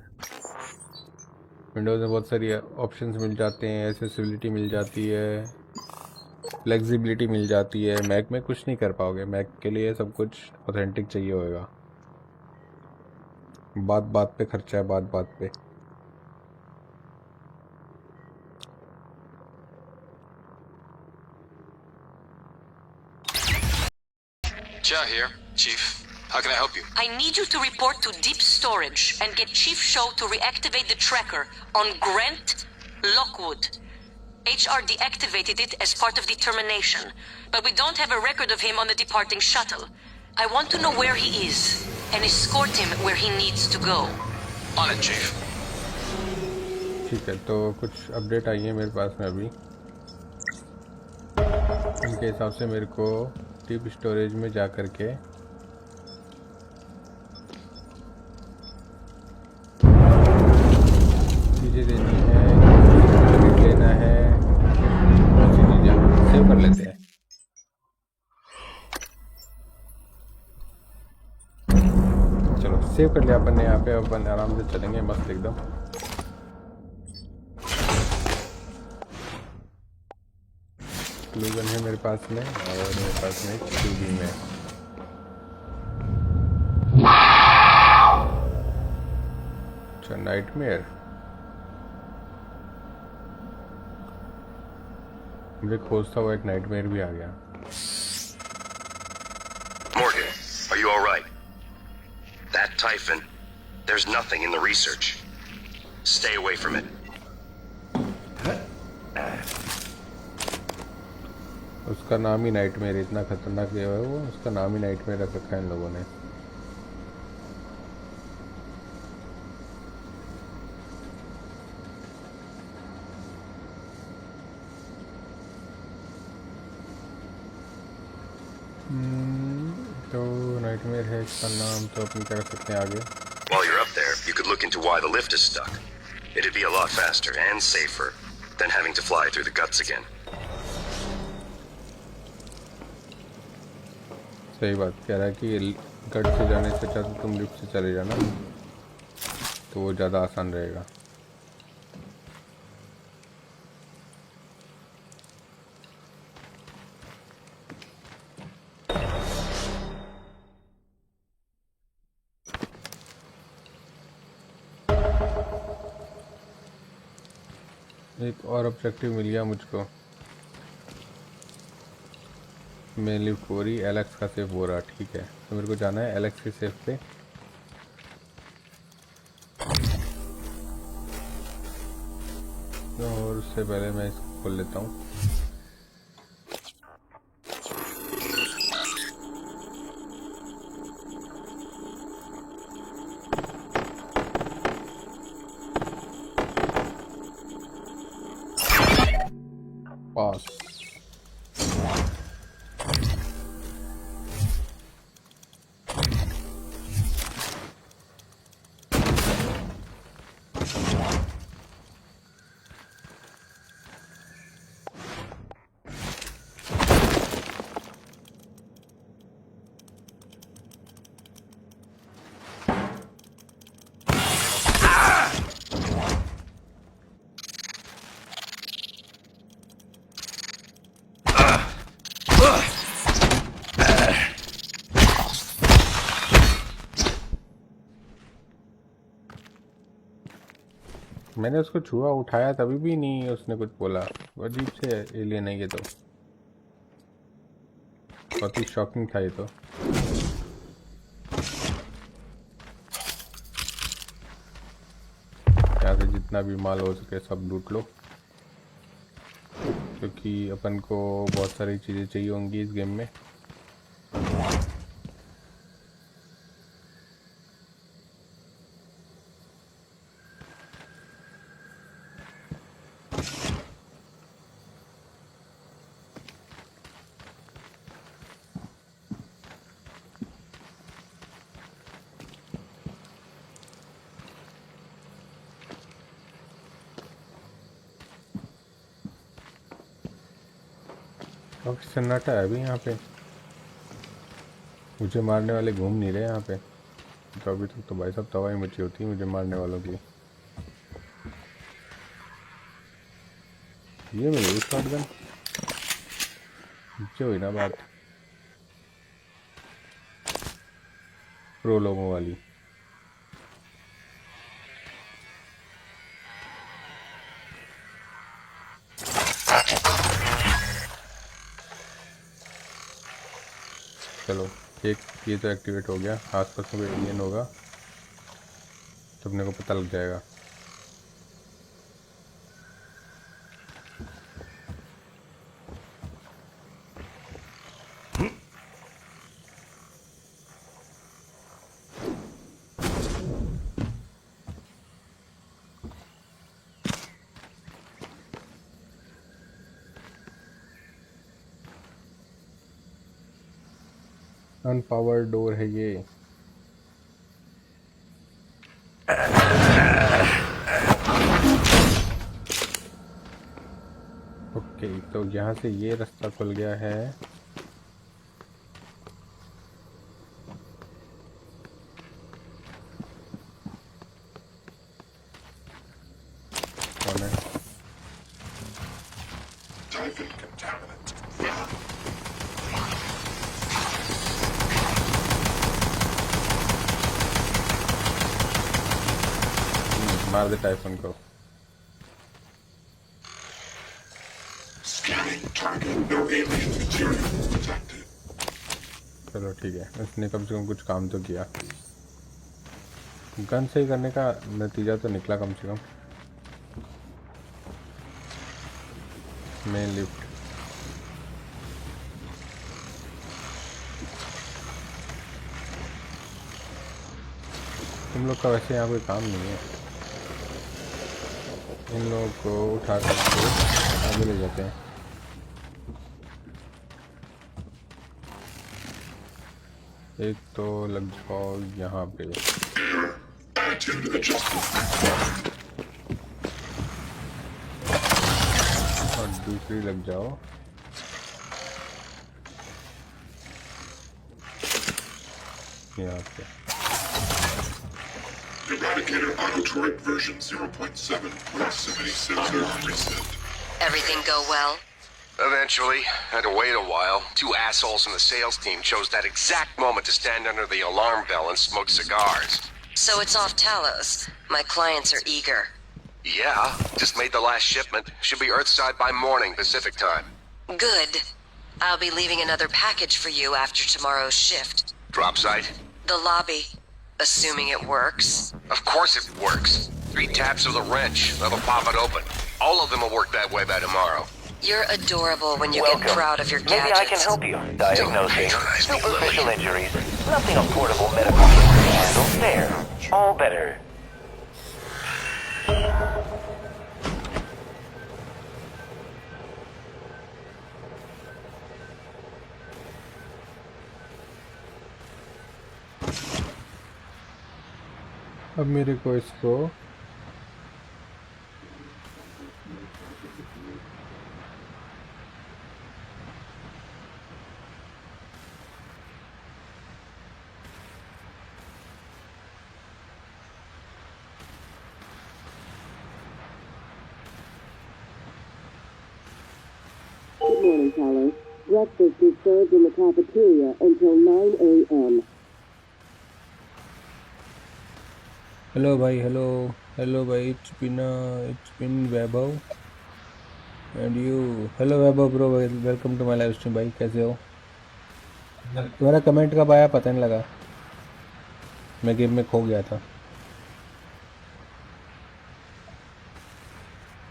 विंडोज़ में बहुत सारी ऑप्शंस मिल जाते हैं, एक्सेसिबिलिटी मिल जाती है, फ्लेक्सिबिलिटी मिल जाती है। मैक में कुछ नहीं कर पाओगे, मैक के लिए सब कुछ ऑथेंटिक चाहिए होगा। बात बात पे खर्चा है, बात बात पे। Cha here, Chief. How can I help you? I need you to report to Deep Storage and get Chief Show to reactivate the tracker on Grant Lockwood. HR deactivated it as part of the termination, but we don't have a record of him on the departing shuttle. I want to know where he is and escort him where he needs to go. On it, Chief. ठीक है, तो कुछ update आई है मेरे पास में अभी। इनके हिसाब से मेरे को डीप स्टोरेज में जा कर के चीज़ें देनी है, लेना है, बहुत सी चीज़ें सेव कर लेते हैं। चलो सेव कर लिया अपन ने, यहाँ पे अपन आराम से चलेंगे मस्त एकदम। ग्लूगन है मेरे पास में, और मेरे पास में ट्यूबिंग है। अच्छा, नाइटमेयर। मुझे खोजता हुआ एक नाइटमेयर भी आ गया। Morgan, are you all right? That Typhon, there's nothing in the research. Stay away from it. उसका नाम ही नाइटमेयर, इतना खतरनाक है वो, उसका नाम ही नाइटमेयर रख रखा है इन लोगों ने। तो नाइटमेयर है इसका नाम, तो अपन क्या कर सकते हैं आगे। While you're up there, you could look into why the lift is stuck. It'd be a lot faster and safer than having to fly through the guts again. सही बात कह रहा है कि गट से जाने से अच्छा तो तुम लिफ्ट से चले जाना, तो वो ज़्यादा आसान रहेगा। एक और ऑब्जेक्टिव मिल गया मुझको, मैं लिफ्ट हो रही, एलेक्स का सेफ हो रहा। ठीक है, तो मेरे को जाना है एलेक्स के सेफ पे। और उससे पहले मैं इसको खोल लेता हूँ। पास मैंने उसको छुआ, उठाया, तभी भी नहीं उसने कुछ बोला। अजीब से एलियन है ये तो, बहुत ही शॉकिंग था ये तो। यहाँ से जितना भी माल हो सके सब लूट लो, क्योंकि अपन को बहुत सारी चीज़ें चाहिए होंगी इस गेम में। काफी सन्नाटा है अभी यहाँ पे, मुझे मारने वाले घूम नहीं रहे यहाँ पे। तो अभी तक तो भाई साहब तबाही मची होती है मुझे मारने वालों की। ये मिली शॉटगन, नीचे हुई ना बात प्रो लोगों वाली। चलो एक ये तो एक्टिवेट हो गया, आसपास में कोई एलियन होगा तो अपने को पता लग जाएगा। अनपावर्ड डोर है ये। ओके, तो यहाँ से ये रास्ता खुल गया है। कौन है? Typhon contaminant. मार दे टाइफन को। Scanning target. No alien materials detected. चलो ठीक है, इसने कम से कम कुछ काम तो किया। गन सही करने का नतीजा तो निकला कम से कम। मेन लिफ्ट तुम लोग का वैसे यहाँ कोई काम नहीं है। इन लोगों को उठा कर आगे ले जाते हैं। एक तो लग जाओ यहाँ पे, Attitude adjustment. और दूसरी लग जाओ यहाँ पे। Eradicator auto turret version 0.7.76 reset. Everything go well? Eventually, had to wait a while. Two assholes in the sales team chose that exact moment to stand under the alarm bell and smoke cigars. So it's off Talos. My clients are eager. Yeah, just made the last shipment. Should be Earthside by morning Pacific time. Good. I'll be leaving another package for you after tomorrow's shift. Drop site? The lobby. Assuming it works. Of course it works. 3 taps with a wrench. That'll pop it open. All of them will work that way by tomorrow. You're adorable when you Welcome. get proud of your Maybe gadgets. I can help you. Diagnosing patronize me, superficial Lily. injuries. Nothing a portable medical kit can handle. There. All better. अब मेरे को इसको Good morning, Talos. Breakfast is served in the cafeteria until 9 a.m. Hello भाई, hello भाई, it's been Vaibhav and you. Hello Vaibhav bro, welcome to my live stream भाई, कैसे हो? तुम्हारा कमेंट कब आया पता नहीं लगा, मैं गेम में खो गया था।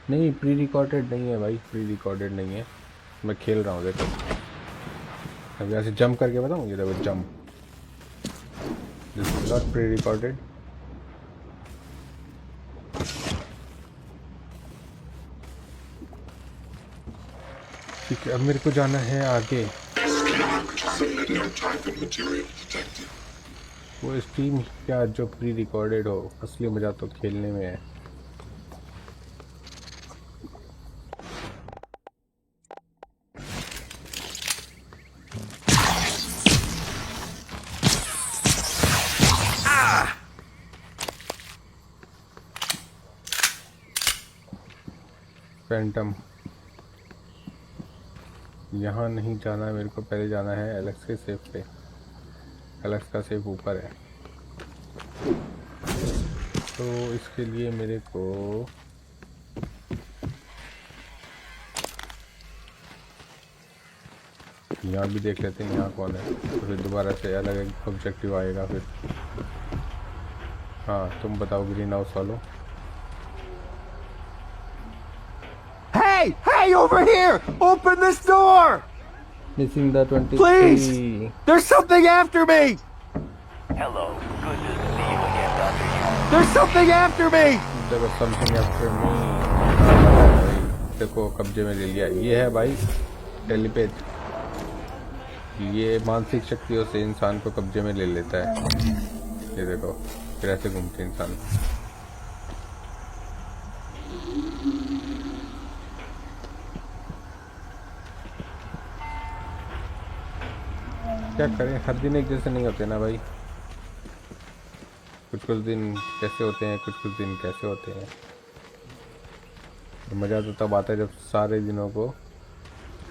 नहीं प्री रिकॉर्डेड नहीं है भाई, प्री रिकॉर्डेड नहीं है, मैं खेल रहा हूँ। देखो अब यहाँ से जंप करके बताऊँ, ये देखो jump, this is not pre recorded. ठीक है, अब मेरे को जाना है आगे। Submitted type and material detected. वो स्ट्रीम क्या जो प्री रिकॉर्डेड हो, असली मजा तो खेलने में है। फैंटम, यहाँ नहीं जाना है मेरे को, पहले जाना है एलेक्स के सेफ पे। एलेक्स का सेफ ऊपर है, तो इसके लिए मेरे को यहाँ भी देख लेते हैं यहाँ कौन है, तो फिर दोबारा से अलग एक ऑब्जेक्टिव आएगा फिर। हाँ तुम बताओ ग्रीन हाउस वालों। Hey, over here! Open this door! Missing the 23. Please! There's something after me! Hello. Good to see you again, Dr. Yu. There's something after me! There was something after me. देखो कब्जे में ले लिया। ये है भाई telepath, ये मानसिक शक्तियों से इंसान को कब्जे में ले लेता है। ये देखो फिर ऐसे घूमते इंसान। क्या करें, हर दिन एक जैसे नहीं होते ना भाई, कुछ दिन कैसे होते हैं, कुछ दिन कैसे होते हैं। तो मज़ा तो तब आता है जब सारे दिनों को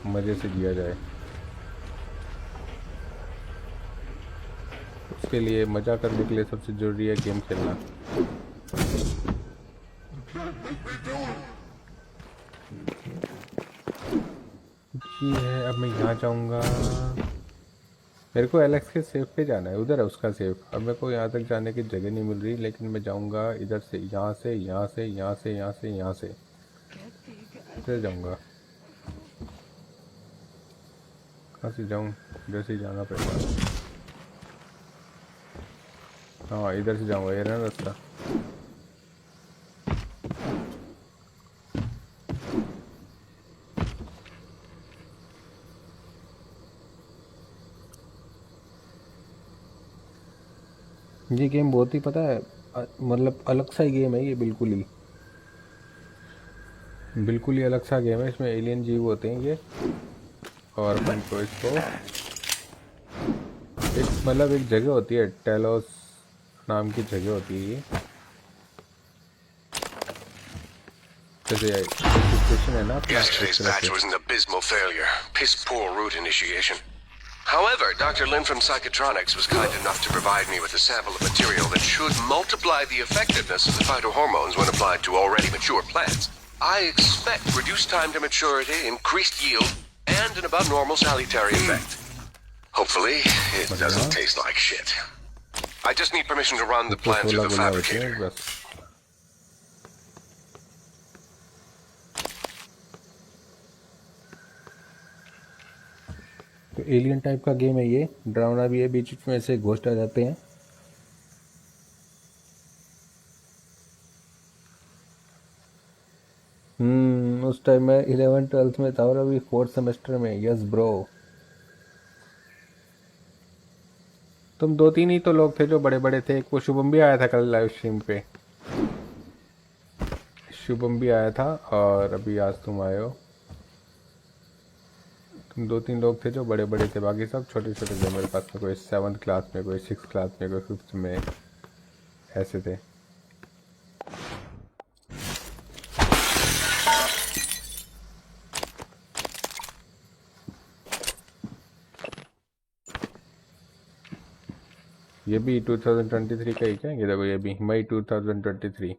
मज़े से जिया जाए। उसके लिए मज़ा करने के लिए सबसे ज़रूरी है गेम खेलना। ये है, अब मैं यहाँ जाऊँगा। मेरे को एलेक्स के सेफ पे जाना है, उधर है उसका सेफ। अब मेरे को यहाँ तक जाने की जगह नहीं मिल रही, लेकिन मैं जाऊँगा इधर से, यहाँ से, यहाँ से, यहाँ से, यहाँ से, यहाँ से, इधर जाऊँगा। कहाँ से जाऊँ? इधर से जाना पड़ेगा। हाँ इधर से जाऊँगा, ये रहा रास्ता। ये गेम बहुत ही पता है मतलब अलग सा ही गेम है ये, बिल्कुल ही अलग सा गेम है। इसमें एलियन जीव होते हैं ये, और अपन को इसको एक मतलब एक जगह होती है, टेलोस नाम की जगह होती है ये। जैसे सिचुएशन है ना अपना, Yesterday's batch was an abysmal failure. Piss poor route initiation. However, Dr. Lin from Psychotronics was kind enough to provide me with a sample of material that should multiply the effectiveness of the phytohormones when applied to already mature plants. I expect reduced time to maturity, increased yield, and an above normal salutary effect. Hopefully, it doesn't taste like shit. I just need permission to run the plant through the fabricator. तो alien type का game है ये, डरावना भी है, बीच में ऐसे ghost आ जाते हैं। उस टाइम मैं 11th-12th में था और अभी 4th सेमेस्टर में। Yes bro. तुम 2-3 ही तो लोग थे जो बड़े बड़े थे। वो शुभम भी आया था कल लाइव स्ट्रीम पे, शुभम भी आया था, और अभी आज तुम आए हो। तुम 2-3 लोग थे जो बड़े बड़े थे, बाकी सब छोटे छोटे थे मेरे पास में। कोई 7th क्लास में, कोई 6th क्लास में, कोई 5th में, ऐसे थे। ये भी 2023 का ही क्या? ये देखो, ये भी मई 2023।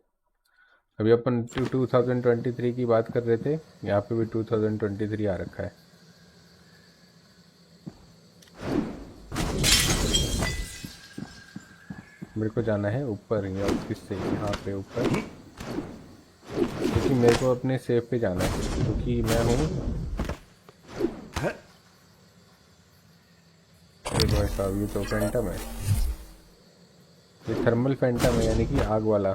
अभी अपन 2023 की बात कर रहे थे, यहाँ पे भी 2023 आ रखा है। मेरे को जाना है ऊपर, या किससे, यहाँ पे ऊपर, क्योंकि मेरे को अपने सेफ पे जाना है, क्योंकि मैं हूँ। भाई साहब, ये तो फैंटम है, ये थर्मल फैंटम है, यानी कि आग वाला।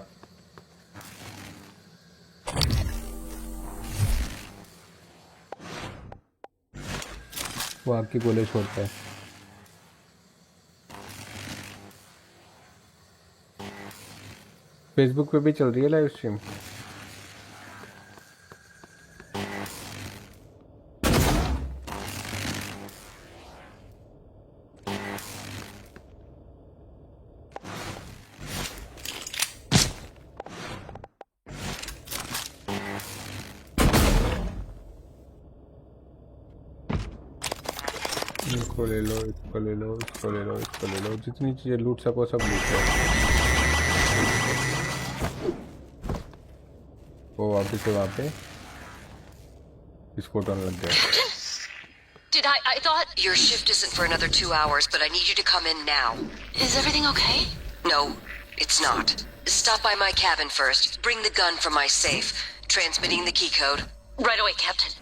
वो आग की गोले छोड़ता है। फेसबुक पे भी चल रही है लाइव स्ट्रीम। इसको ले लो, इसको ले लो, इसको ले लो, इसको ले लो, जितनी चीजें लूट सको सब लूट लो। वो वापस से वहाँ पे विस्फोट होने लग गया। I thought your shift isn't for another 2 hours, but I need you to come in now. Is everything okay? No, it's not. Stop by my cabin first. Bring the gun from my safe. Transmitting the key code. Right away, Captain.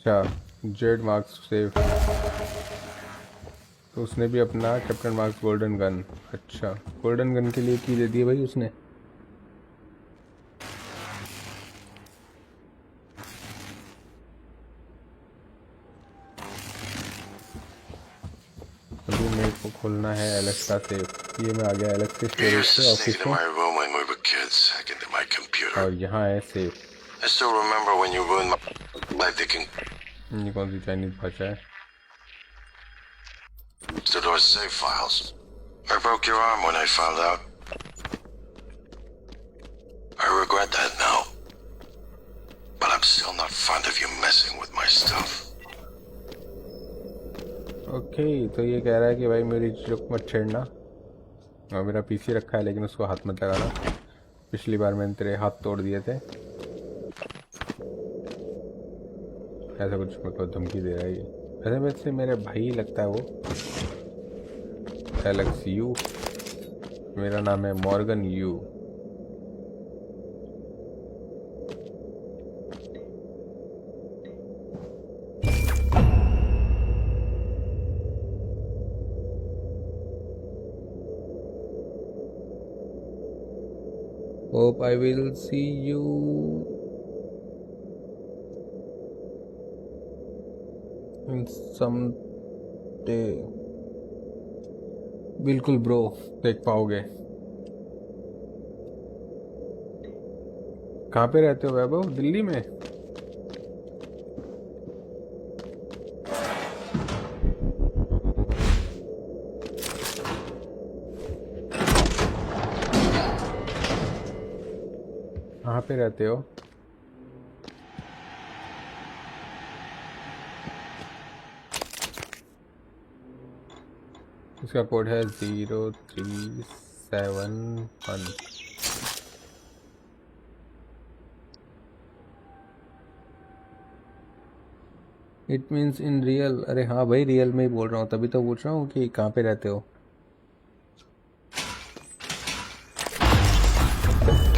अच्छा, Z marks safe, तो उसने भी अपना captain marks golden gun. अच्छा, golden gun के लिए की दे दी भाई उसने। अभी मेरे को खोलना है एलेक्स का सेफ। ये मैं आ गया एलेक्स के स्टोरेज से, ऑफिस में, और यहाँ है safe. I still remember when you ruined my thinking. ये कौन सी चाइनीज भाषा है? Stood our save files. I broke your arm when I found out. I regret that now. But I'm still not fond of you messing with my stuff. Okay, तो ये कह रहा है कि भाई मेरी चीज़ों को मत छेड़ना, और मेरा पीसी रखा है लेकिन उसको हाथ मत लगाना। पिछली बार मैंने तेरे हाथ तोड़ दिए थे। ऐसा कुछ मेरे को धमकी दे रहा है ये। ऐसे वैसे मेरे भाई लगता है वो एलेक्स यू, मेरा नाम है Morgan you. Hope I will see you in some day। बिल्कुल ब्रो, देख पाओगे। कहाँ पे रहते हो वैभव? दिल्ली में? कहाँ पे रहते हो? इसका कोड है 0371। It means in real. अरे हाँ भाई, रियल में ही बोल रहा हूँ, तभी तो पूछ रहा हूँ कि कहाँ पे रहते हो।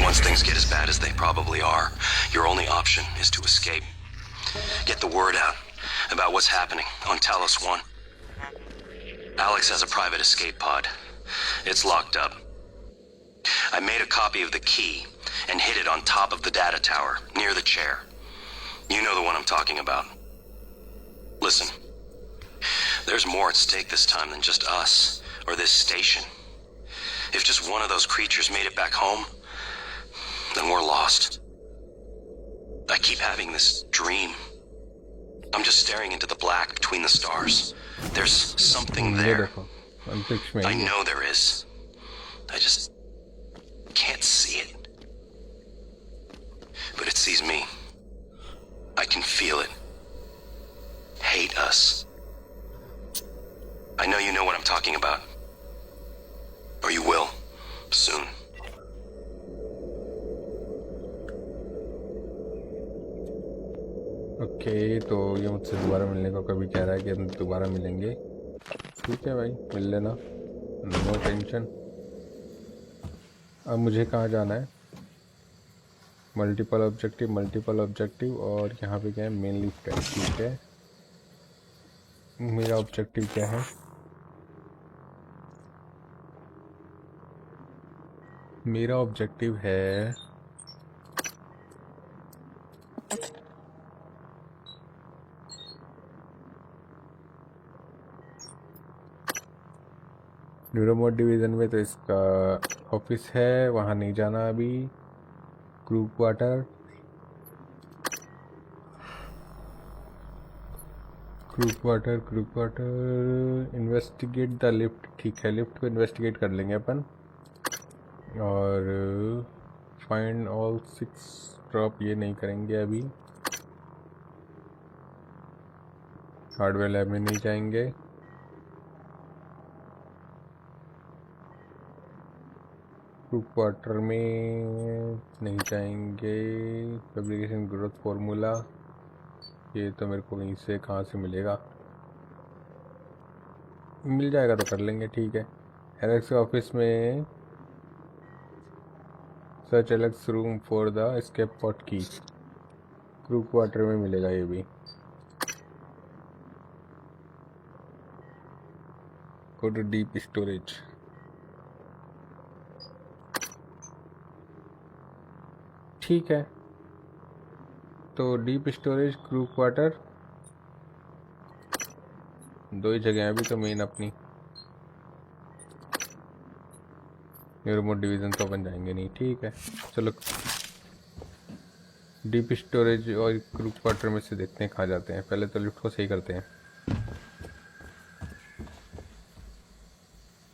Once things get as bad as they probably are, your only option is to escape. Get the word out about what's happening on Talos 1. Alex has a private escape pod. It's locked up. I made a copy of the key and hid it on top of the data tower, near the chair. You know the one I'm talking about. Listen, there's more at stake this time than just us, or this station. If just one of those creatures made it back home, then we're lost. I keep having this dream. I'm just staring into the black between the stars. There's something there. I know there is. I just can't see it. But it sees me. I can feel it. Hate us. I know you know what I'm talking about. Or you will. Soon. Okay, तो ये मुझसे दोबारा मिलने को कभी कह रहा है कि हम दोबारा मिलेंगे। ठीक है भाई, मिल लेना, नो टेंशन। अब मुझे कहाँ जाना है? मल्टीपल ऑब्जेक्टिव, और यहाँ पे क्या है? Mainly friend. ठीक है, मेरा ऑब्जेक्टिव क्या है? मेरा ऑब्जेक्टिव है न्यूरोमोड डिवीज़न में, तो इसका ऑफिस है, वहाँ नहीं जाना अभी। Crew quarter investigate the lift. ठीक है, लिफ्ट को इन्वेस्टिगेट कर लेंगे अपन। और फाइंड ऑल 6 ड्रॉप ये नहीं करेंगे अभी। हार्डवेयर लैब में नहीं जाएंगे। ग्रुप क्वार्टर में नहीं जाएंगे। फैब्रिकेशन ग्रोथ फॉर्मूला, ये तो मेरे को कहीं से कहाँ से मिलेगा? मिल जाएगा तो कर लेंगे। ठीक है, एलेक्स के ऑफिस में search Alex room for the escape pod की। ग्रुप क्वार्टर में मिलेगा ये भी। Go to deep storage. ठीक है, तो डीप स्टोरेज, क्रू क्वार्टर, 2 ही जगह अभी तो मेन अपनी। न्यूरोमोड डिवीज़न तो अपन जाएंगे नहीं। ठीक है, चलो डीप स्टोरेज और क्रू क्वार्टर में से देखते हैं कहाँ जाते हैं। पहले तो लिफ्ट को सही करते हैं।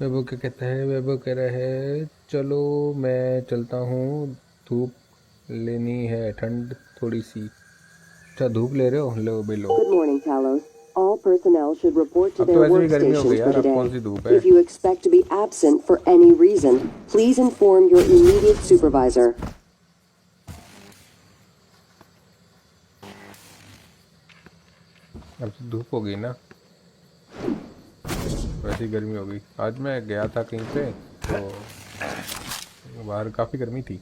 वेबो क्या कहता है? वेबो कह रहा है चलो मैं चलता हूँ, धूप लेनी है, ठंड थोड़ी सी। अच्छा, धूप ले रहे हो? लो बेलो। Good morning, Talos. All personnel should report to अब तो their वैसे भी गर्मी हो गई workstations यार, for अब कौन सी today. धूप है? If you expect to be absent for any reason, please inform your immediate supervisor. अब तो धूप हो गई ना, वैसी गर्मी हो गई। आज मैं गया था कहीं पे तो बाहर काफ़ी गर्मी थी।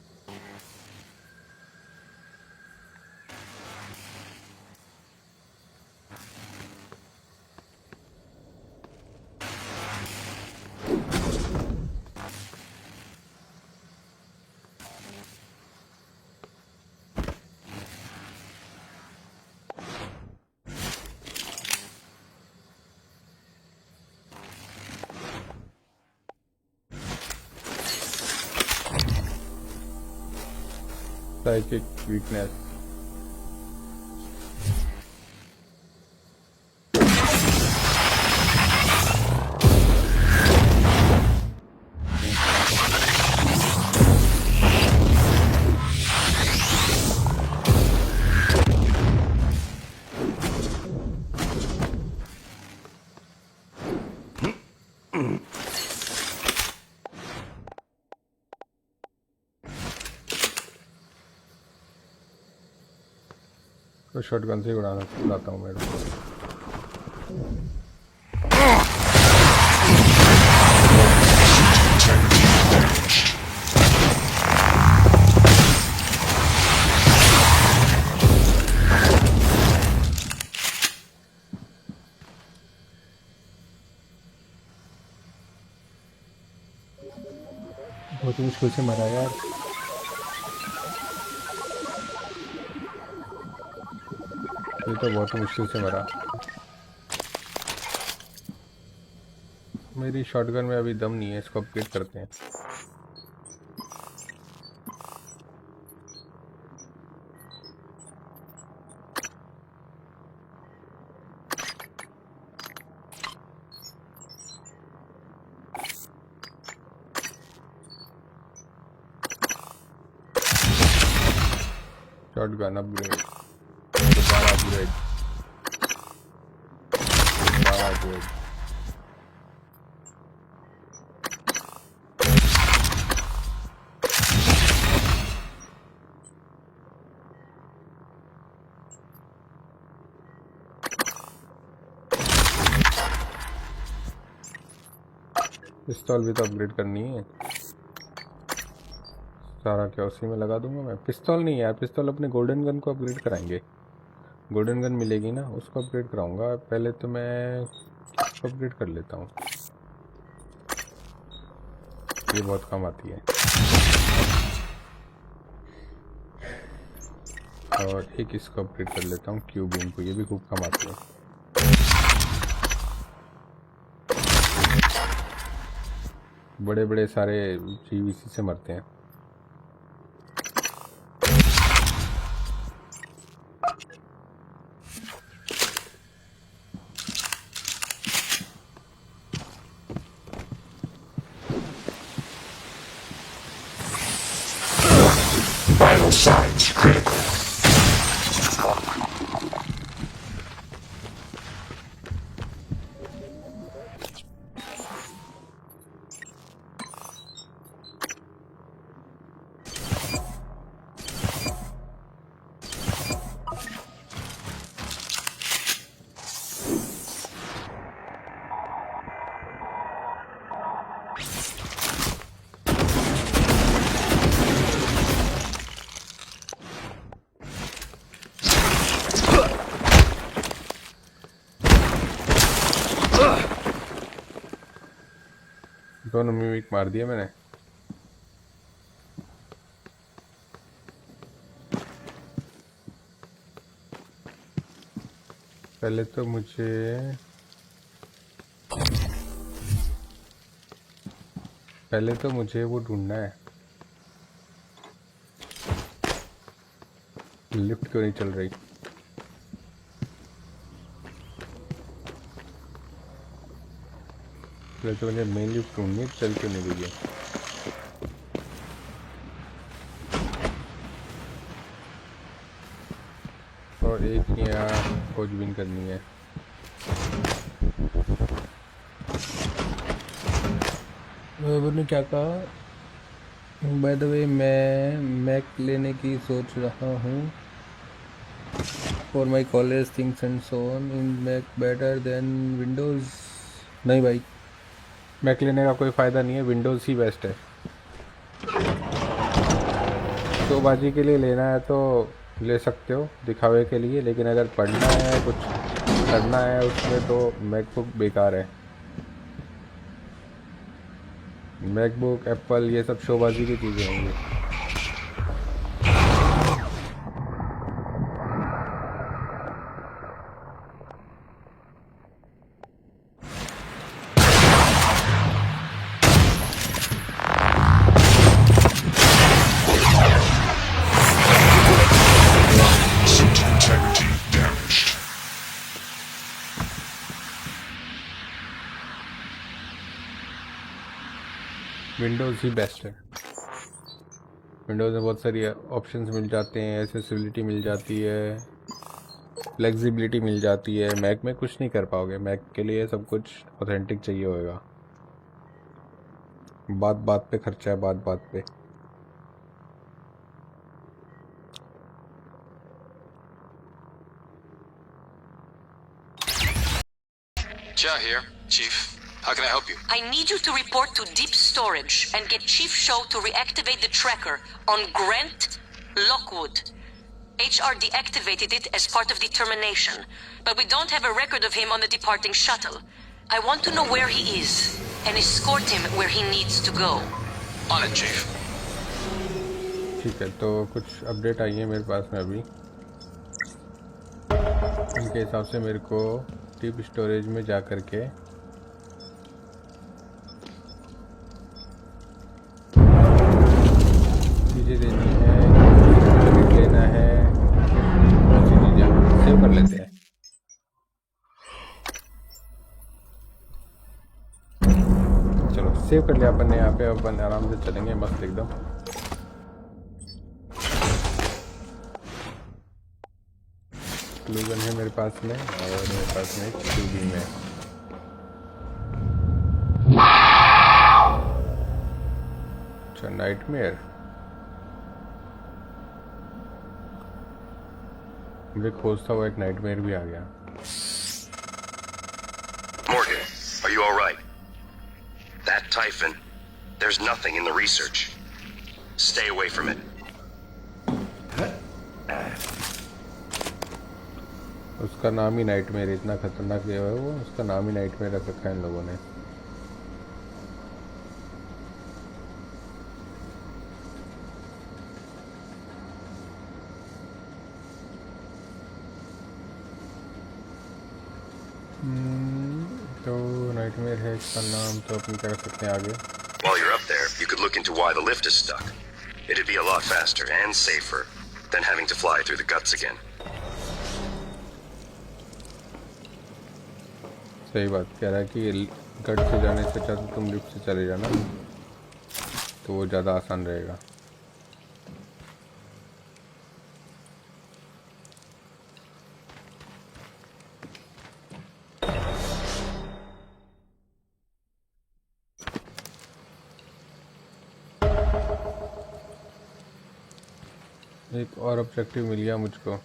Psychic weakness. तो शॉटगन से ही उड़ाता हूँ मैं। बहुत मुश्किल से मरा यार। ये तो बहुत मुश्किल से मरा। मेरी शॉटगन में अभी दम नहीं है, इसको अपग्रेड करते हैं। शॉटगन अपग्रेड, दोबारा अपग्रेड, दोबारा अपग्रेड। पिस्तौल भी तो अपग्रेड करनी है। सारा क्या उसी में लगा दूंगा मैं। पिस्तौल नहीं यार, पिस्तौल अपने गोल्डन गन को अपग्रेड कराएंगे। गोल्डन गन मिलेगी ना, उसको अपग्रेड कराऊंगा। पहले तो मैं उसको अपग्रेड कर लेता हूँ, ये बहुत काम आती है। और एक इसको अपग्रेड कर लेता हूँ, क्यूब बीम को, ये भी खूब काम आती है। बड़े बड़े सारे जीव इसी से मरते हैं। Vital signs critical. दोनों मिमिक मार दिया मैंने। पहले तो मुझे वो ढूंढना है। लिफ्ट क्यों नहीं चल रही? पहले तो मुझे मेन लिफ्ट ढूंढनी है, चल क्यों नहीं रही है? और एक यहाँ खोजबीन करनी है। ने क्या कहा? बाय द वे मैं मैक लेने की सोच रहा हूँ। for my college things and so on in Mac better than Windows. नहीं भाई, Mac लेने का कोई फ़ायदा नहीं है, Windows ही बेस्ट है। शोबाजी के लिए लेना है तो ले सकते हो, दिखावे के लिए, लेकिन अगर पढ़ना है, कुछ करना है उसमें तो मैकबुक बेकार है। मैकबुक, एप्पल, ये सब शोबाजी की चीज़ें होंगी। System integrity damaged. विंडोज़ ही बेस्ट है। विंडोज़ में बहुत सारी ऑप्शंस मिल जाते हैं, एक्सेसिबिलिटी मिल जाती है, फ्लेक्सिबिलिटी मिल जाती है। मैक में कुछ नहीं कर पाओगे, मैक के लिए सब कुछ ऑथेंटिक चाहिए होगा। बात बात पे खर्चा है, बात बात पे। Cha here, Chief. How can I help you? I need you to report to Deep Storage and get Chief Show to reactivate the tracker on Grant Lockwood. HR deactivated it as part of the termination, but we don't have a record of him on the departing shuttle. I want to know where he is and escort him where he needs to go. On it, Chief. ठीक है, तो कुछ update आई है मेरे पास में अभी। इनके हिसाब से मेरे को डीप स्टोरेज में जा कर के चीज़ें लेनी है, लेना है, बहुत सी चीज़ें सेव कर लेते हैं। चलो सेव कर लिया अपन ने, यहाँ पे अपन आराम से चलेंगे मस्त एकदम। ग्लूगन है मेरे पास में, और मेरे पास में ट्यूबिंग है। अच्छा, नाइटमेयर। मुझे खोजता हुआ एक नाइटमेयर भी आ गया। Morgan, are you all right? That Typhon, there's nothing in the research. Stay away from it. उसका नाम ही नाइटमेयर, इतना खतरनाक है वो, उसका नाम ही नाइटमेयर रख रखा है इन लोगों ने। तो नाइटमेयर है इसका नाम, तो अपन क्या कर सकते हैं आगे। While you're up there, you could look into why the lift is stuck. It'd be a lot faster and safer than having to fly through the guts again. सही बात कह रहा है कि गट से जाने से अच्छा तो तुम लिफ्ट से चले जाना, तो वो ज़्यादा आसान रहेगा। एक और ऑब्जेक्टिव मिल गया मुझको।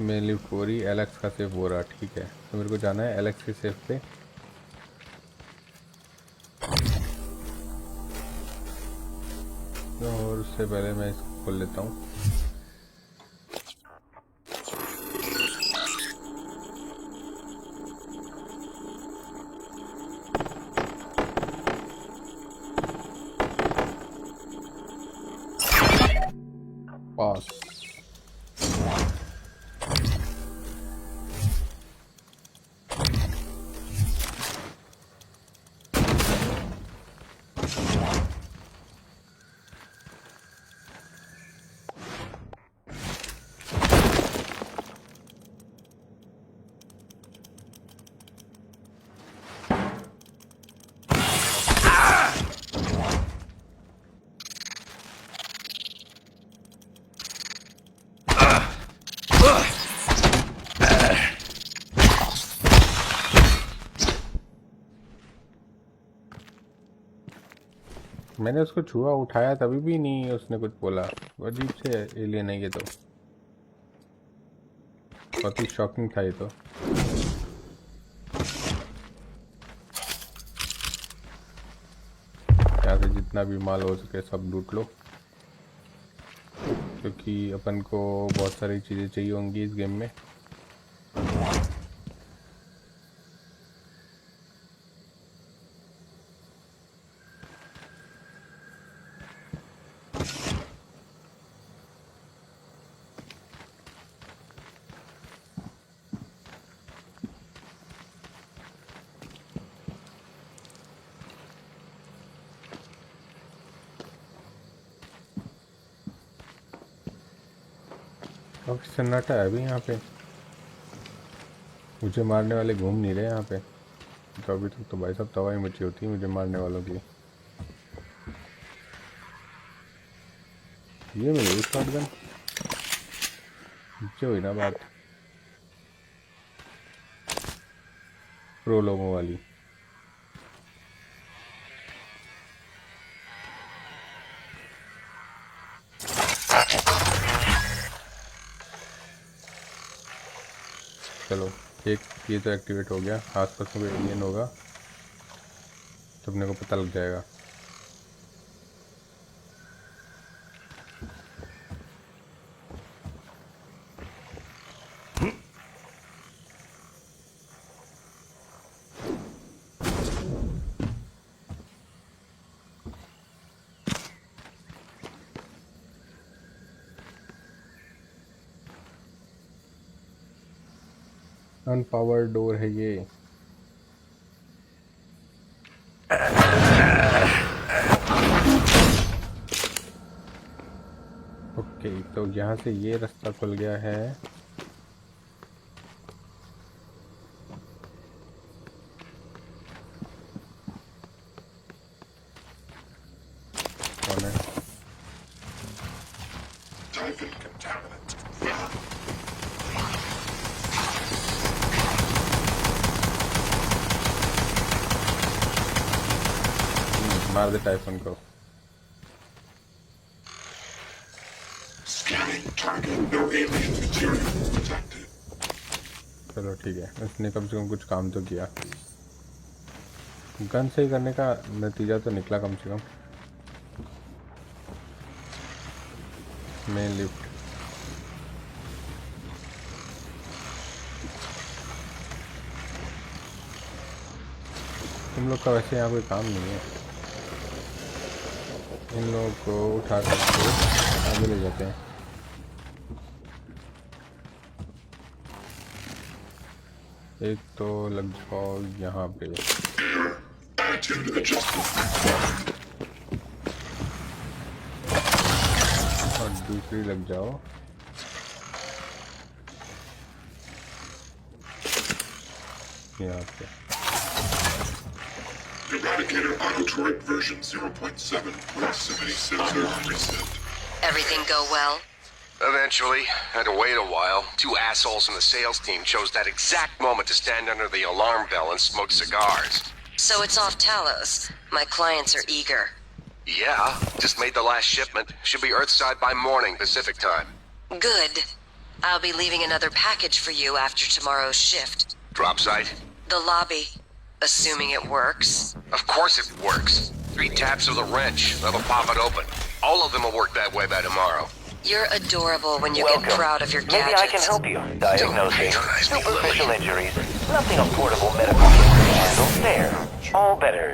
मैं लिफ्ट हो रही, एलेक्स का सेफ हो रहा, ठीक है। तो मेरे को जाना है एलेक्स के सेफ पे। और उससे पहले मैं इसको खोल लेता हूँ। पास। मैंने उसको छुआ, उठाया, तभी भी नहीं उसने कुछ बोला। अजीब से एलियन है ये तो। बहुत ही शॉकिंग था ये तो। यहाँ से जितना भी माल हो सके सब लूट लो, क्योंकि अपन को बहुत सारी चीज़ें चाहिए होंगी इस गेम में। काफी सन्नाटा है अभी यहाँ पे, मुझे मारने वाले घूम नहीं रहे यहाँ पे। तो अभी तक तो भाई साहब तबाही मची होती है मुझे मारने वालों की। ये मिलेगी शॉटगन, नीचे हुई ना बात प्रो लोगों वाली। चलो एक ये तो एक्टिवेट हो गया, आसपास में कोई एलियन होगा तो अपने को पता लग जाएगा। अनपावर्ड डोर है ये। ओके तो यहाँ से ये रास्ता खुल गया है। कौन है? Typhon contaminant. मार दे टाइफन को। Scanning target. No alien material detected. चलो ठीक है, इसने कम से कम कुछ काम तो किया। गन सही करने का नतीजा तो निकला कम से कम। मेन लिफ्ट तुम लोग का वैसे यहाँ कोई काम नहीं है, इन लोगों को उठा कर आगे ले जाते हैं। एक तो लग जाओ यहाँ पे, Attitude adjustment. और दूसरी लग जाओ यहाँ पे। Eradicator Autotroid version 0.7.76 reset. Everything go well? Eventually, had to wait a while. Two assholes from the sales team chose that exact moment to stand under the alarm bell and smoke cigars. So it's off Talos. My clients are eager. Yeah, just made the last shipment. Should be Earthside by morning Pacific time. Good. I'll be leaving another package for you after tomorrow's shift. Drop site? The lobby. Assuming it works. Of course it works. 3 taps with a wrench. That'll pop it open. All of them will work that way by tomorrow. You're adorable when you Welcome. get proud of your gadgets. Maybe I can help you. Diagnosing patronize me, superficial Lily. injuries. Nothing a portable medical kit can handle. There. All better.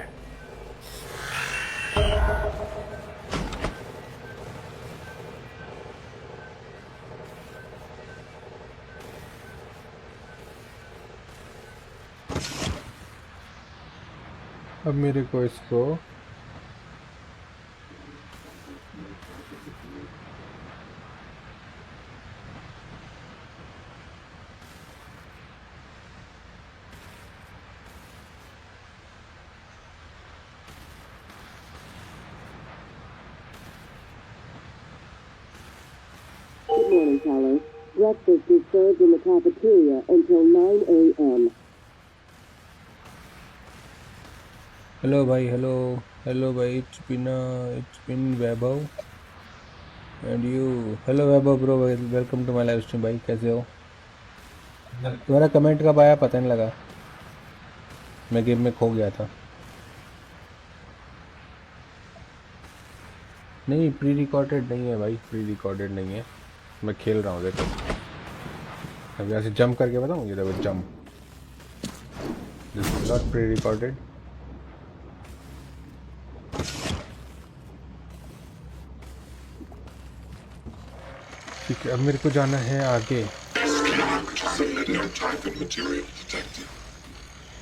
अब मेरे को इसको Good morning, Carlos. Breakfast is served in the cafeteria until 9 a.m. Hello भाई, hello भाई, it's been Vaibhav and you. Hello Vaibhav bro, welcome to my live stream भाई, कैसे हो? तुम्हारा कमेंट कब आया पता नहीं लगा, मैं गेम में खो गया था। नहीं प्री रिकॉर्डेड नहीं है भाई, प्री रिकॉर्डेड नहीं है, मैं खेल रहा हूँ। देखो अब यहाँ से जंप करके बताऊँ, ये देखो jump, this is not pre recorded. ठीक है, अब मेरे को जाना है आगे।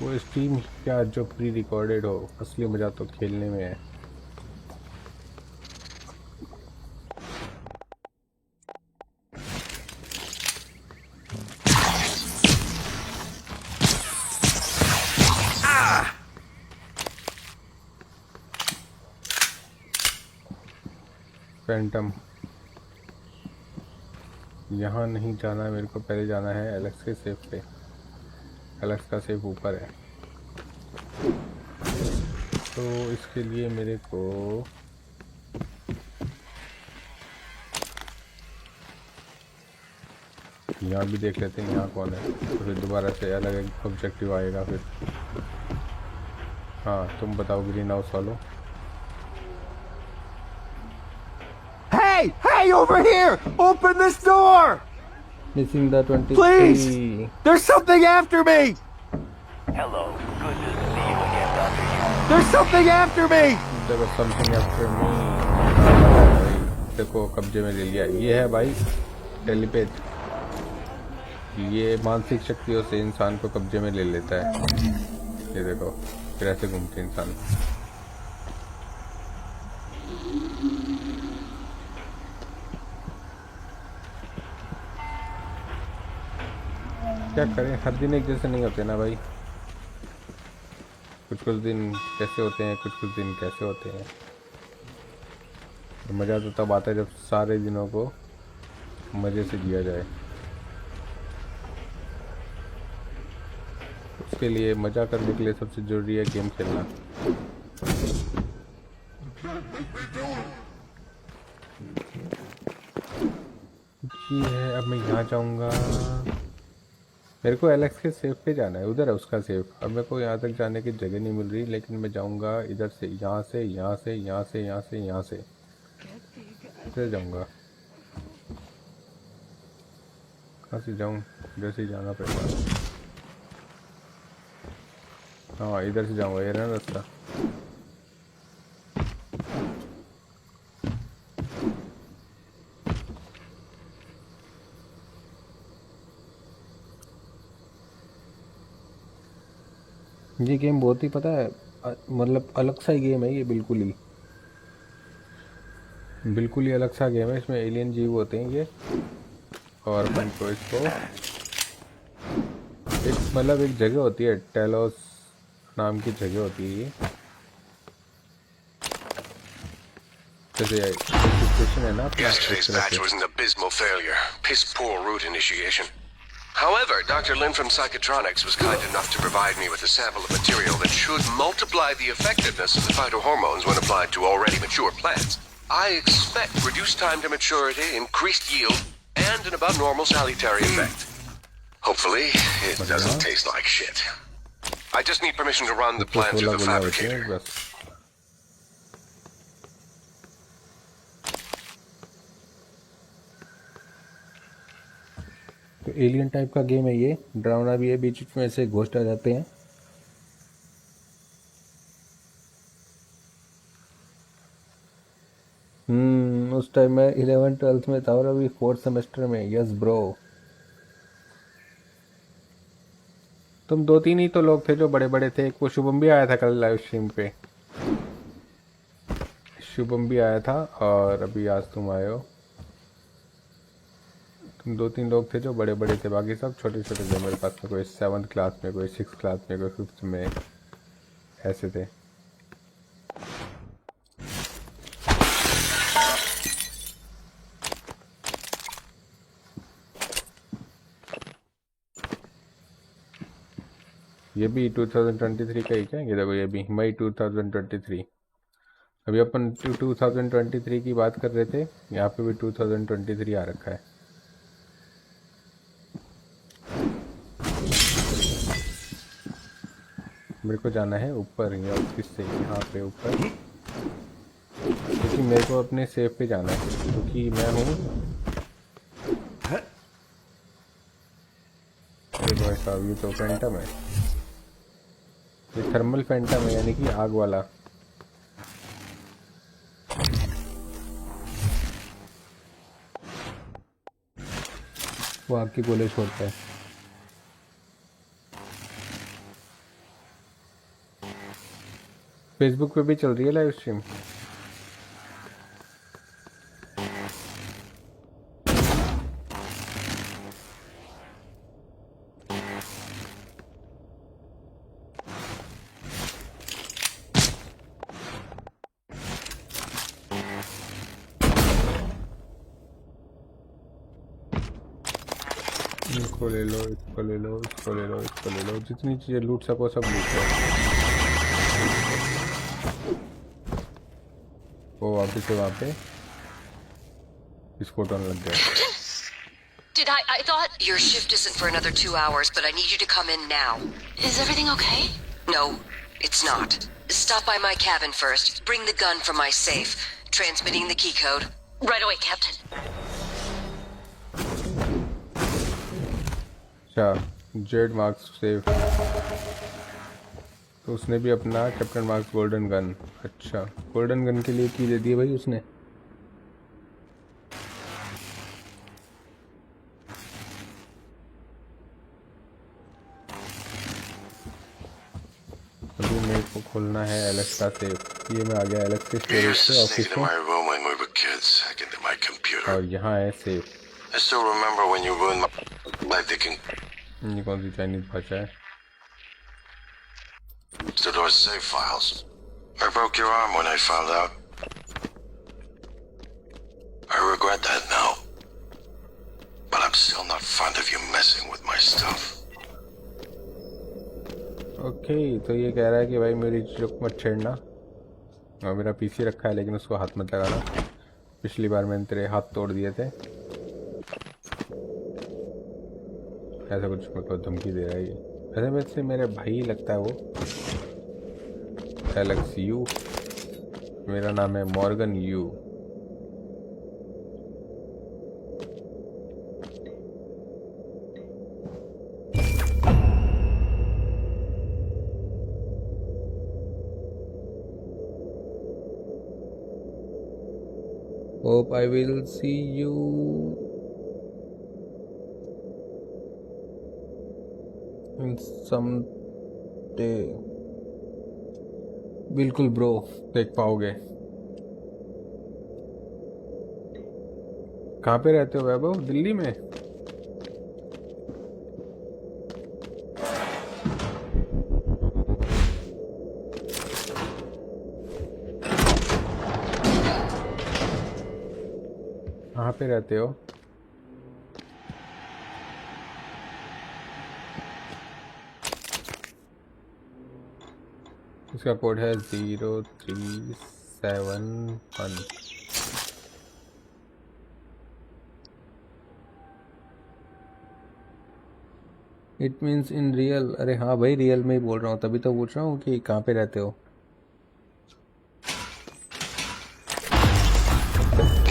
वो स्ट्रीम क्या जो प्री रिकॉर्डेड हो, असली मजा तो खेलने में है। फैंटम, यहाँ नहीं जाना है मेरे को, पहले जाना है एलेक्स के सेफ पे। एलेक्स का सेफ ऊपर है, तो इसके लिए मेरे को यहाँ भी देख लेते हैं यहाँ कौन है, तो फिर दोबारा से अलग एक ऑब्जेक्टिव आएगा फिर। हाँ तुम बताओ ग्रीन हाउस वालों। Hey! Hey, over here! Open this door! Missing the 23. Please! There's something after me! Hello. Good to see you again, Dr. Yu. There's something after me! There was something after me. देखो कब्जे में ले लिया। ये है भाई telepath, ये मानसिक शक्तियों से इंसान को कब्जे में ले लेता है। ये देखो फिर ऐसे घूमते इंसान। क्या करें, हर दिन एक जैसे नहीं होते ना भाई, कुछ कुछ दिन कैसे होते हैं, कुछ कुछ दिन कैसे होते हैं। तो मज़ा तो तब आता है जब सारे दिनों को मज़े से जिया जाए। उसके लिए मज़ा करने के लिए सबसे ज़रूरी है गेम खेलना। ये है, अब मैं यहाँ जाऊँगा, मेरे को एलेक्स के सेफ पे जाना है, उधर है उसका सेफ। अब मेरे को यहाँ तक जाने की जगह नहीं मिल रही, लेकिन मैं जाऊँगा इधर से, यहाँ से, यहाँ से, यहाँ से, यहाँ से, यहाँ से, इधर जाऊँगा। कहाँ से जाऊँ, इधर से जाना पड़ेगा। हाँ इधर से जाऊँगा, ये ना रास्ता। ये गेम बहुत ही पता है मतलब अलग सा ही गेम है ये, बिल्कुल ही अलग सा गेम है। इसमें एलियन जीव होते हैं ये, और अपन को इसको एक मतलब एक जगह होती है, टेलोस नाम की जगह होती है ये। जैसे सिचुएशन है ना, Yesterday's batch was an abysmal failure. Piss poor route initiation. However, Dr. Lin from Psychotronics was kind enough to provide me with a sample of material that should multiply the effectiveness of the phytohormones when applied to already mature plants. I expect reduced time to maturity, increased yield, and an above normal salutary effect. Hopefully, it doesn't taste like shit. I just need permission to run the plant through the fabricator. तो alien type का game है ये, डरावना भी है, बीच में ऐसे ghost आ जाते हैं। उस टाइम मैं 11th-12th में था और अभी 4th सेमेस्टर में। यस ब्रो, तुम 2-3 ही तो लोग थे जो बड़े बड़े थे। वो शुभम भी आया था कल लाइव स्ट्रीम पे, शुभम भी आया था, और अभी आज तुम आए हो। तुम 2-3 लोग थे जो बड़े बड़े थे, बाकी सब छोटे छोटे थे मेरे पास में। कोई 7th क्लास में, कोई 6th क्लास में, कोई 5th में, ऐसे थे। ये भी 2023 का ही क्या, ये देखो ये भी मई 2023। अभी अपन 2023 की बात कर रहे थे, यहाँ पे भी 2023 आ रखा है। मेरे को जाना है ऊपर या किससे, यहाँ पे ऊपर, क्योंकि मेरे को अपने सेफ पे जाना है, क्योंकि मैं हूँ। अरे भाई साहब, ये तो फैंटम है, ये थर्मल फैंटम है, यानी कि आग वाला। वो आग की गोले छोड़ता है। फेसबुक पे भी चल रही है लाइव स्ट्रीम। इसको ले लो, इसको ले लो, इसको ले लो, इसको ले लो, जितनी चीजें लूट सको सब लूट लो। वो वापस से वहाँ पे विस्फोट होने लग गया। I thought your shift isn't for another 2 hours, but I need you to come in now. Is everything okay? No, it's not. Stop by my cabin first. Bring the gun from my safe. Transmitting the key code. Right away, Captain. अच्छा, Z marks safe, तो उसने भी अपना captain marks golden gun. अच्छा, golden gun के लिए की दे दी भाई उसने। अभी मेरे को खोलना है एलेक्स का सेफ। ये मैं आ गया एलेक्स के स्टोरेज से, ऑफिस में, और यहाँ है safe. I still remember when you ruined my thinking. ये कौन सी चाइनीज भाषा है? Stodore's save files. I broke your arm when I found out. I regret that now. But I'm still not fond of you messing with my stuff. Okay, तो ये कह रहा है कि भाई मेरी चीज़ों को मत छेड़ना, और मेरा पीसी रखा है लेकिन उसको हाथ मत लगाना। पिछली बार मैंने तेरे हाथ तोड़ दिए थे, ऐसा कुछ मेरे को धमकी दे रहा है ये। ऐसे में से मेरे भाई लगता है वो, एलेक्स यू, मेरा नाम है Morgan you. Hope I will see you in some day. बिल्कुल ब्रो, देख पाओगे। कहाँ पे रहते हो वैभव? दिल्ली में? कहाँ पे रहते हो? इसका कोड है 0371। It means in real. अरे हाँ भाई, रियल में ही बोल रहा हूँ, तभी तो पूछ रहा हूँ कि कहाँ पे रहते हो।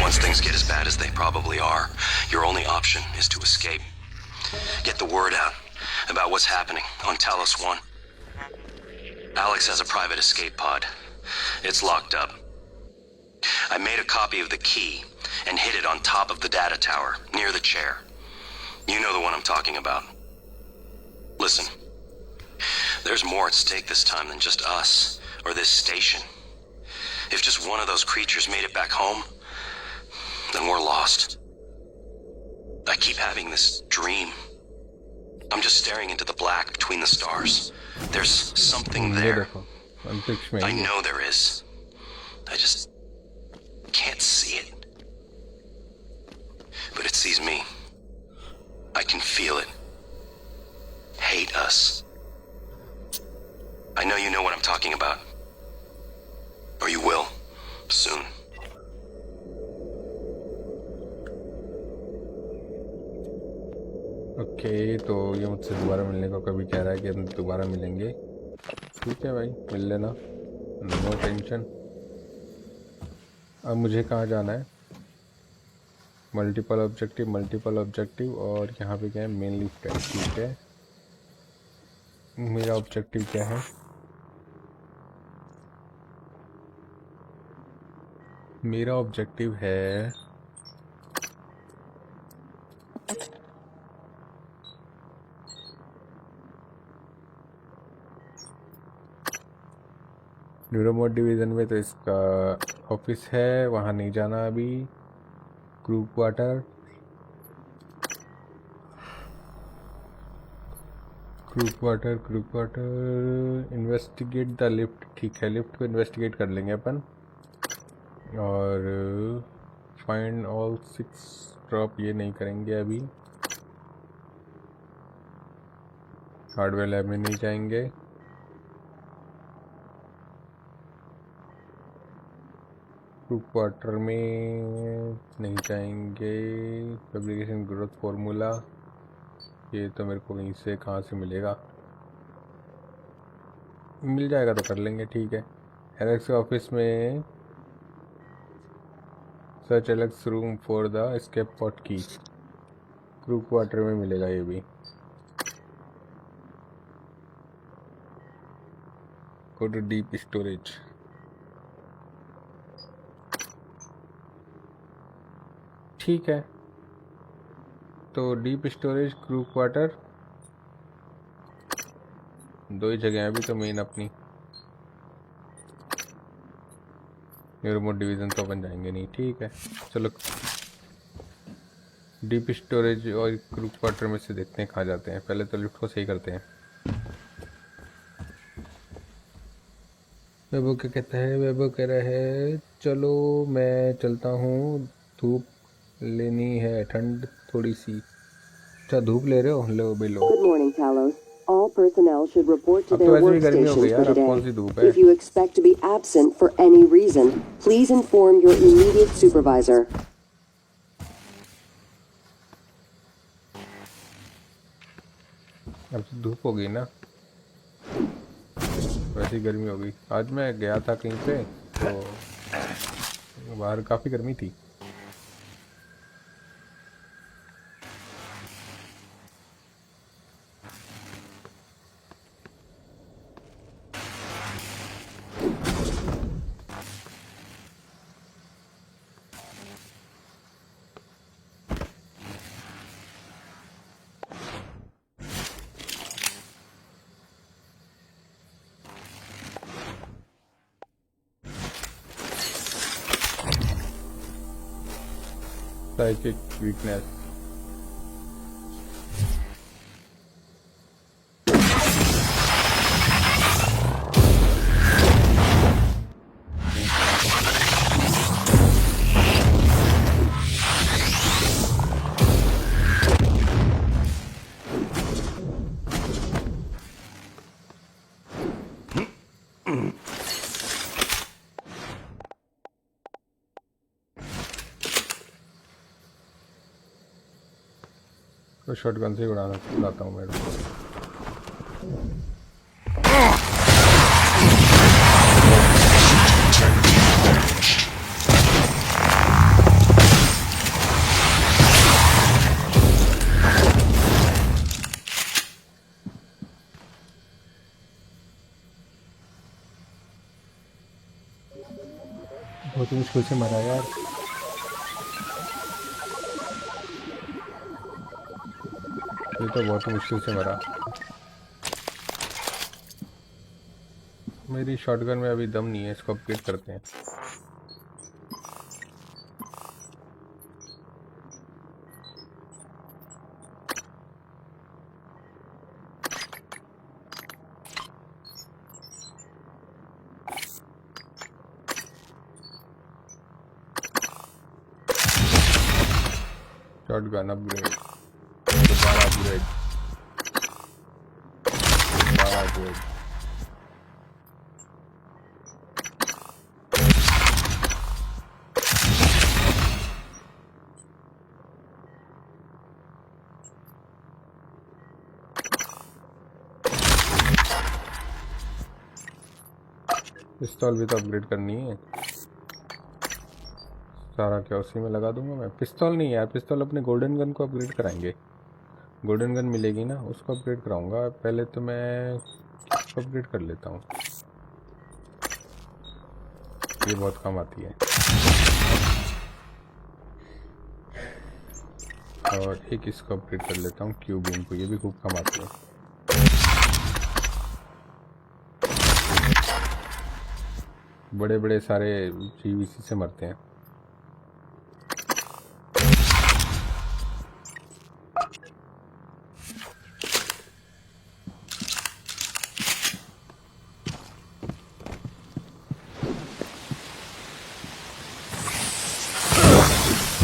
Once things get as bad as they probably are, your only option is to escape. Get the word out about what's happening on Talos 1. Alex has a private escape pod. It's locked up. I made a copy of the key and hid it on top of the data tower, near the chair. You know the one I'm talking about. Listen, there's more at stake this time than just us, or this station. If just one of those creatures made it back home, then we're lost. I keep having this dream. I'm just staring into the black between the stars. There's something there. I know there is. I just can't see it. But it sees me. I can feel it. Hate us. I know you know what I'm talking about. Or you will. Soon. Okay, तो ये मुझसे दोबारा मिलने को कभी कह रहा है कि हम दोबारा मिलेंगे। ठीक है भाई, मिल लेना, नो टेंशन। अब मुझे कहाँ जाना है? मल्टीपल ऑब्जेक्टिव और यहाँ पे क्या है? Mainly friend. ठीक है, मेरा ऑब्जेक्टिव क्या है? मेरा ऑब्जेक्टिव है न्यूरोमोड डिवीज़न में, तो इसका ऑफिस है, वहाँ नहीं जाना अभी। Crew quarter investigate the lift. ठीक है, लिफ्ट को इन्वेस्टिगेट कर लेंगे अपन। और फाइंड ऑल 6 ड्रॉप ये नहीं करेंगे अभी। हार्डवेयर लैब में नहीं जाएंगे। क्रू क्वार्टर में नहीं जाएंगे। फैब्रिकेशन ग्रोथ फार्मूला, ये तो मेरे को कहीं से कहाँ से मिलेगा? मिल जाएगा तो कर लेंगे, ठीक है। एलेक्स के ऑफिस में search Alex room for the escape pod की। क्रू क्वार्टर में मिलेगा ये भी। Go to deep storage. ठीक है, तो डीप स्टोरेज, क्रू क्वार्टर, 2 ही जगह अभी तो मेन अपनी। न्यूरोमोड डिवीज़न तो अपन जाएंगे नहीं, ठीक है। चलो डीप स्टोरेज और क्रू क्वार्टर में से देखते हैं कहाँ जाते हैं। पहले तो लिफ्ट को सही करते हैं। वेबो क्या कहता है? वेबो कह रहा है चलो मैं चलता हूँ, धूप लेनी है, ठंड थोड़ी सी। अच्छा, धूप ले रहे हो? लो भाई लो। Good morning, Talos. All personnel should report to अब तो their वैसे भी गर्मी हो गई workstations यार, for अब कौन सी today. धूप है? If you expect to be absent for any reason, please inform your immediate supervisor. अब तो धूप हो गई ना, वैसे ही गर्मी हो गई। आज मैं गया था कहीं पे, तो बाहर काफ़ी गर्मी थी। Psychic weakness. तो शॉटगन से ही उड़ाता हूँ मैं। बहुत मुश्किल से मरा यार। ये तो बहुत मुश्किल से मरा। मेरी शॉटगन में अभी दम नहीं है, इसको अपग्रेड करते हैं। शॉटगन अपग्रेड, दोबारा अपग्रेड, दोबारा अपग्रेड। पिस्तौल भी तो अपग्रेड करनी है। सारा क्या उसी में लगा दूंगा मैं? पिस्तौल नहीं यार, पिस्तौल अपने गोल्डन गन को अपग्रेड कराएंगे। गोल्डन गन मिलेगी ना, उसको अपग्रेड कराऊंगा। पहले तो मैं उसको अपग्रेड कर लेता हूँ, ये बहुत काम आती है। और एक इसको अपग्रेड कर लेता हूँ, क्यू बीम को, ये भी खूब काम आती है। बड़े बड़े सारे जीव इसी से मरते हैं।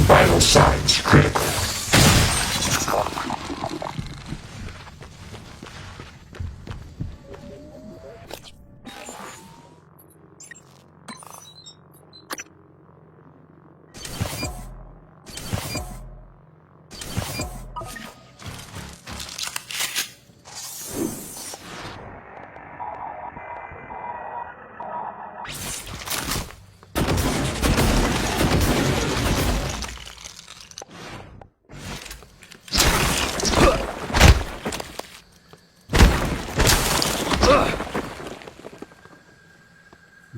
Vital signs critical.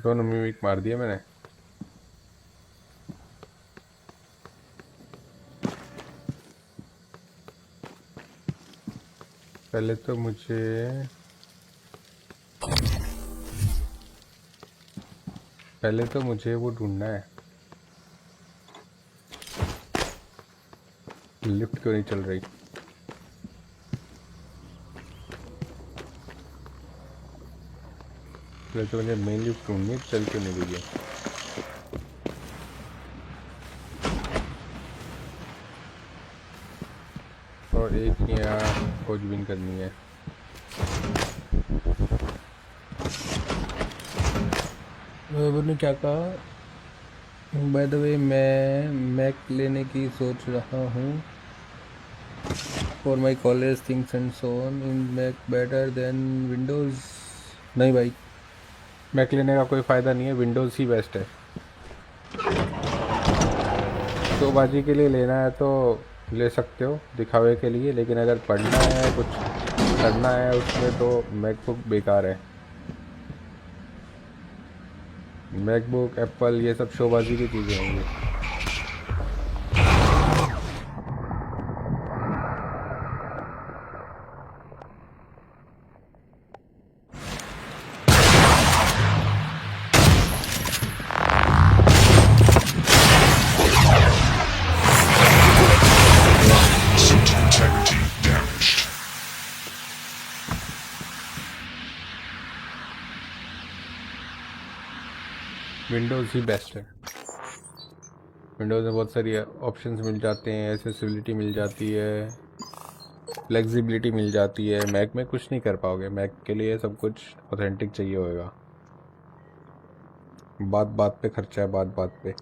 दोनों मिमिक मार दिए मैंने। पहले तो मुझे वो ढूंढना है। लिफ्ट क्यों नहीं चल रही? पहले तो मुझे मेन लिफ्ट ढूंढनी है, चल क्यों नहीं रही है? और एक यहाँ खोजबीन करनी है। ने क्या कहा? बाय द वे मैं मैक लेने की सोच रहा हूँ for my college things and so on. In Mac better than Windows? नहीं भाई, मैक लेने का कोई फ़ायदा नहीं है, विंडोज़ ही बेस्ट है। तो बाजी के लिए लेना है तो ले सकते हो दिखावे के लिए, लेकिन अगर पढ़ना है, कुछ करना है उसमें, तो मैकबुक बेकार है। मैकबुक, एप्पल, ये सब शोबाजी की चीज़ें होंगी। System integrity damaged. विंडोज़ ही बेस्ट है। विंडोज़ में बहुत सारी ऑप्शंस मिल जाते हैं, एक्सेसिबिलिटी मिल जाती है, फ्लेक्सिबिलिटी मिल जाती है। मैक में कुछ नहीं कर पाओगे, मैक के लिए सब कुछ ऑथेंटिक चाहिए होगा। बात बात पे खर्चा है, बात बात पे।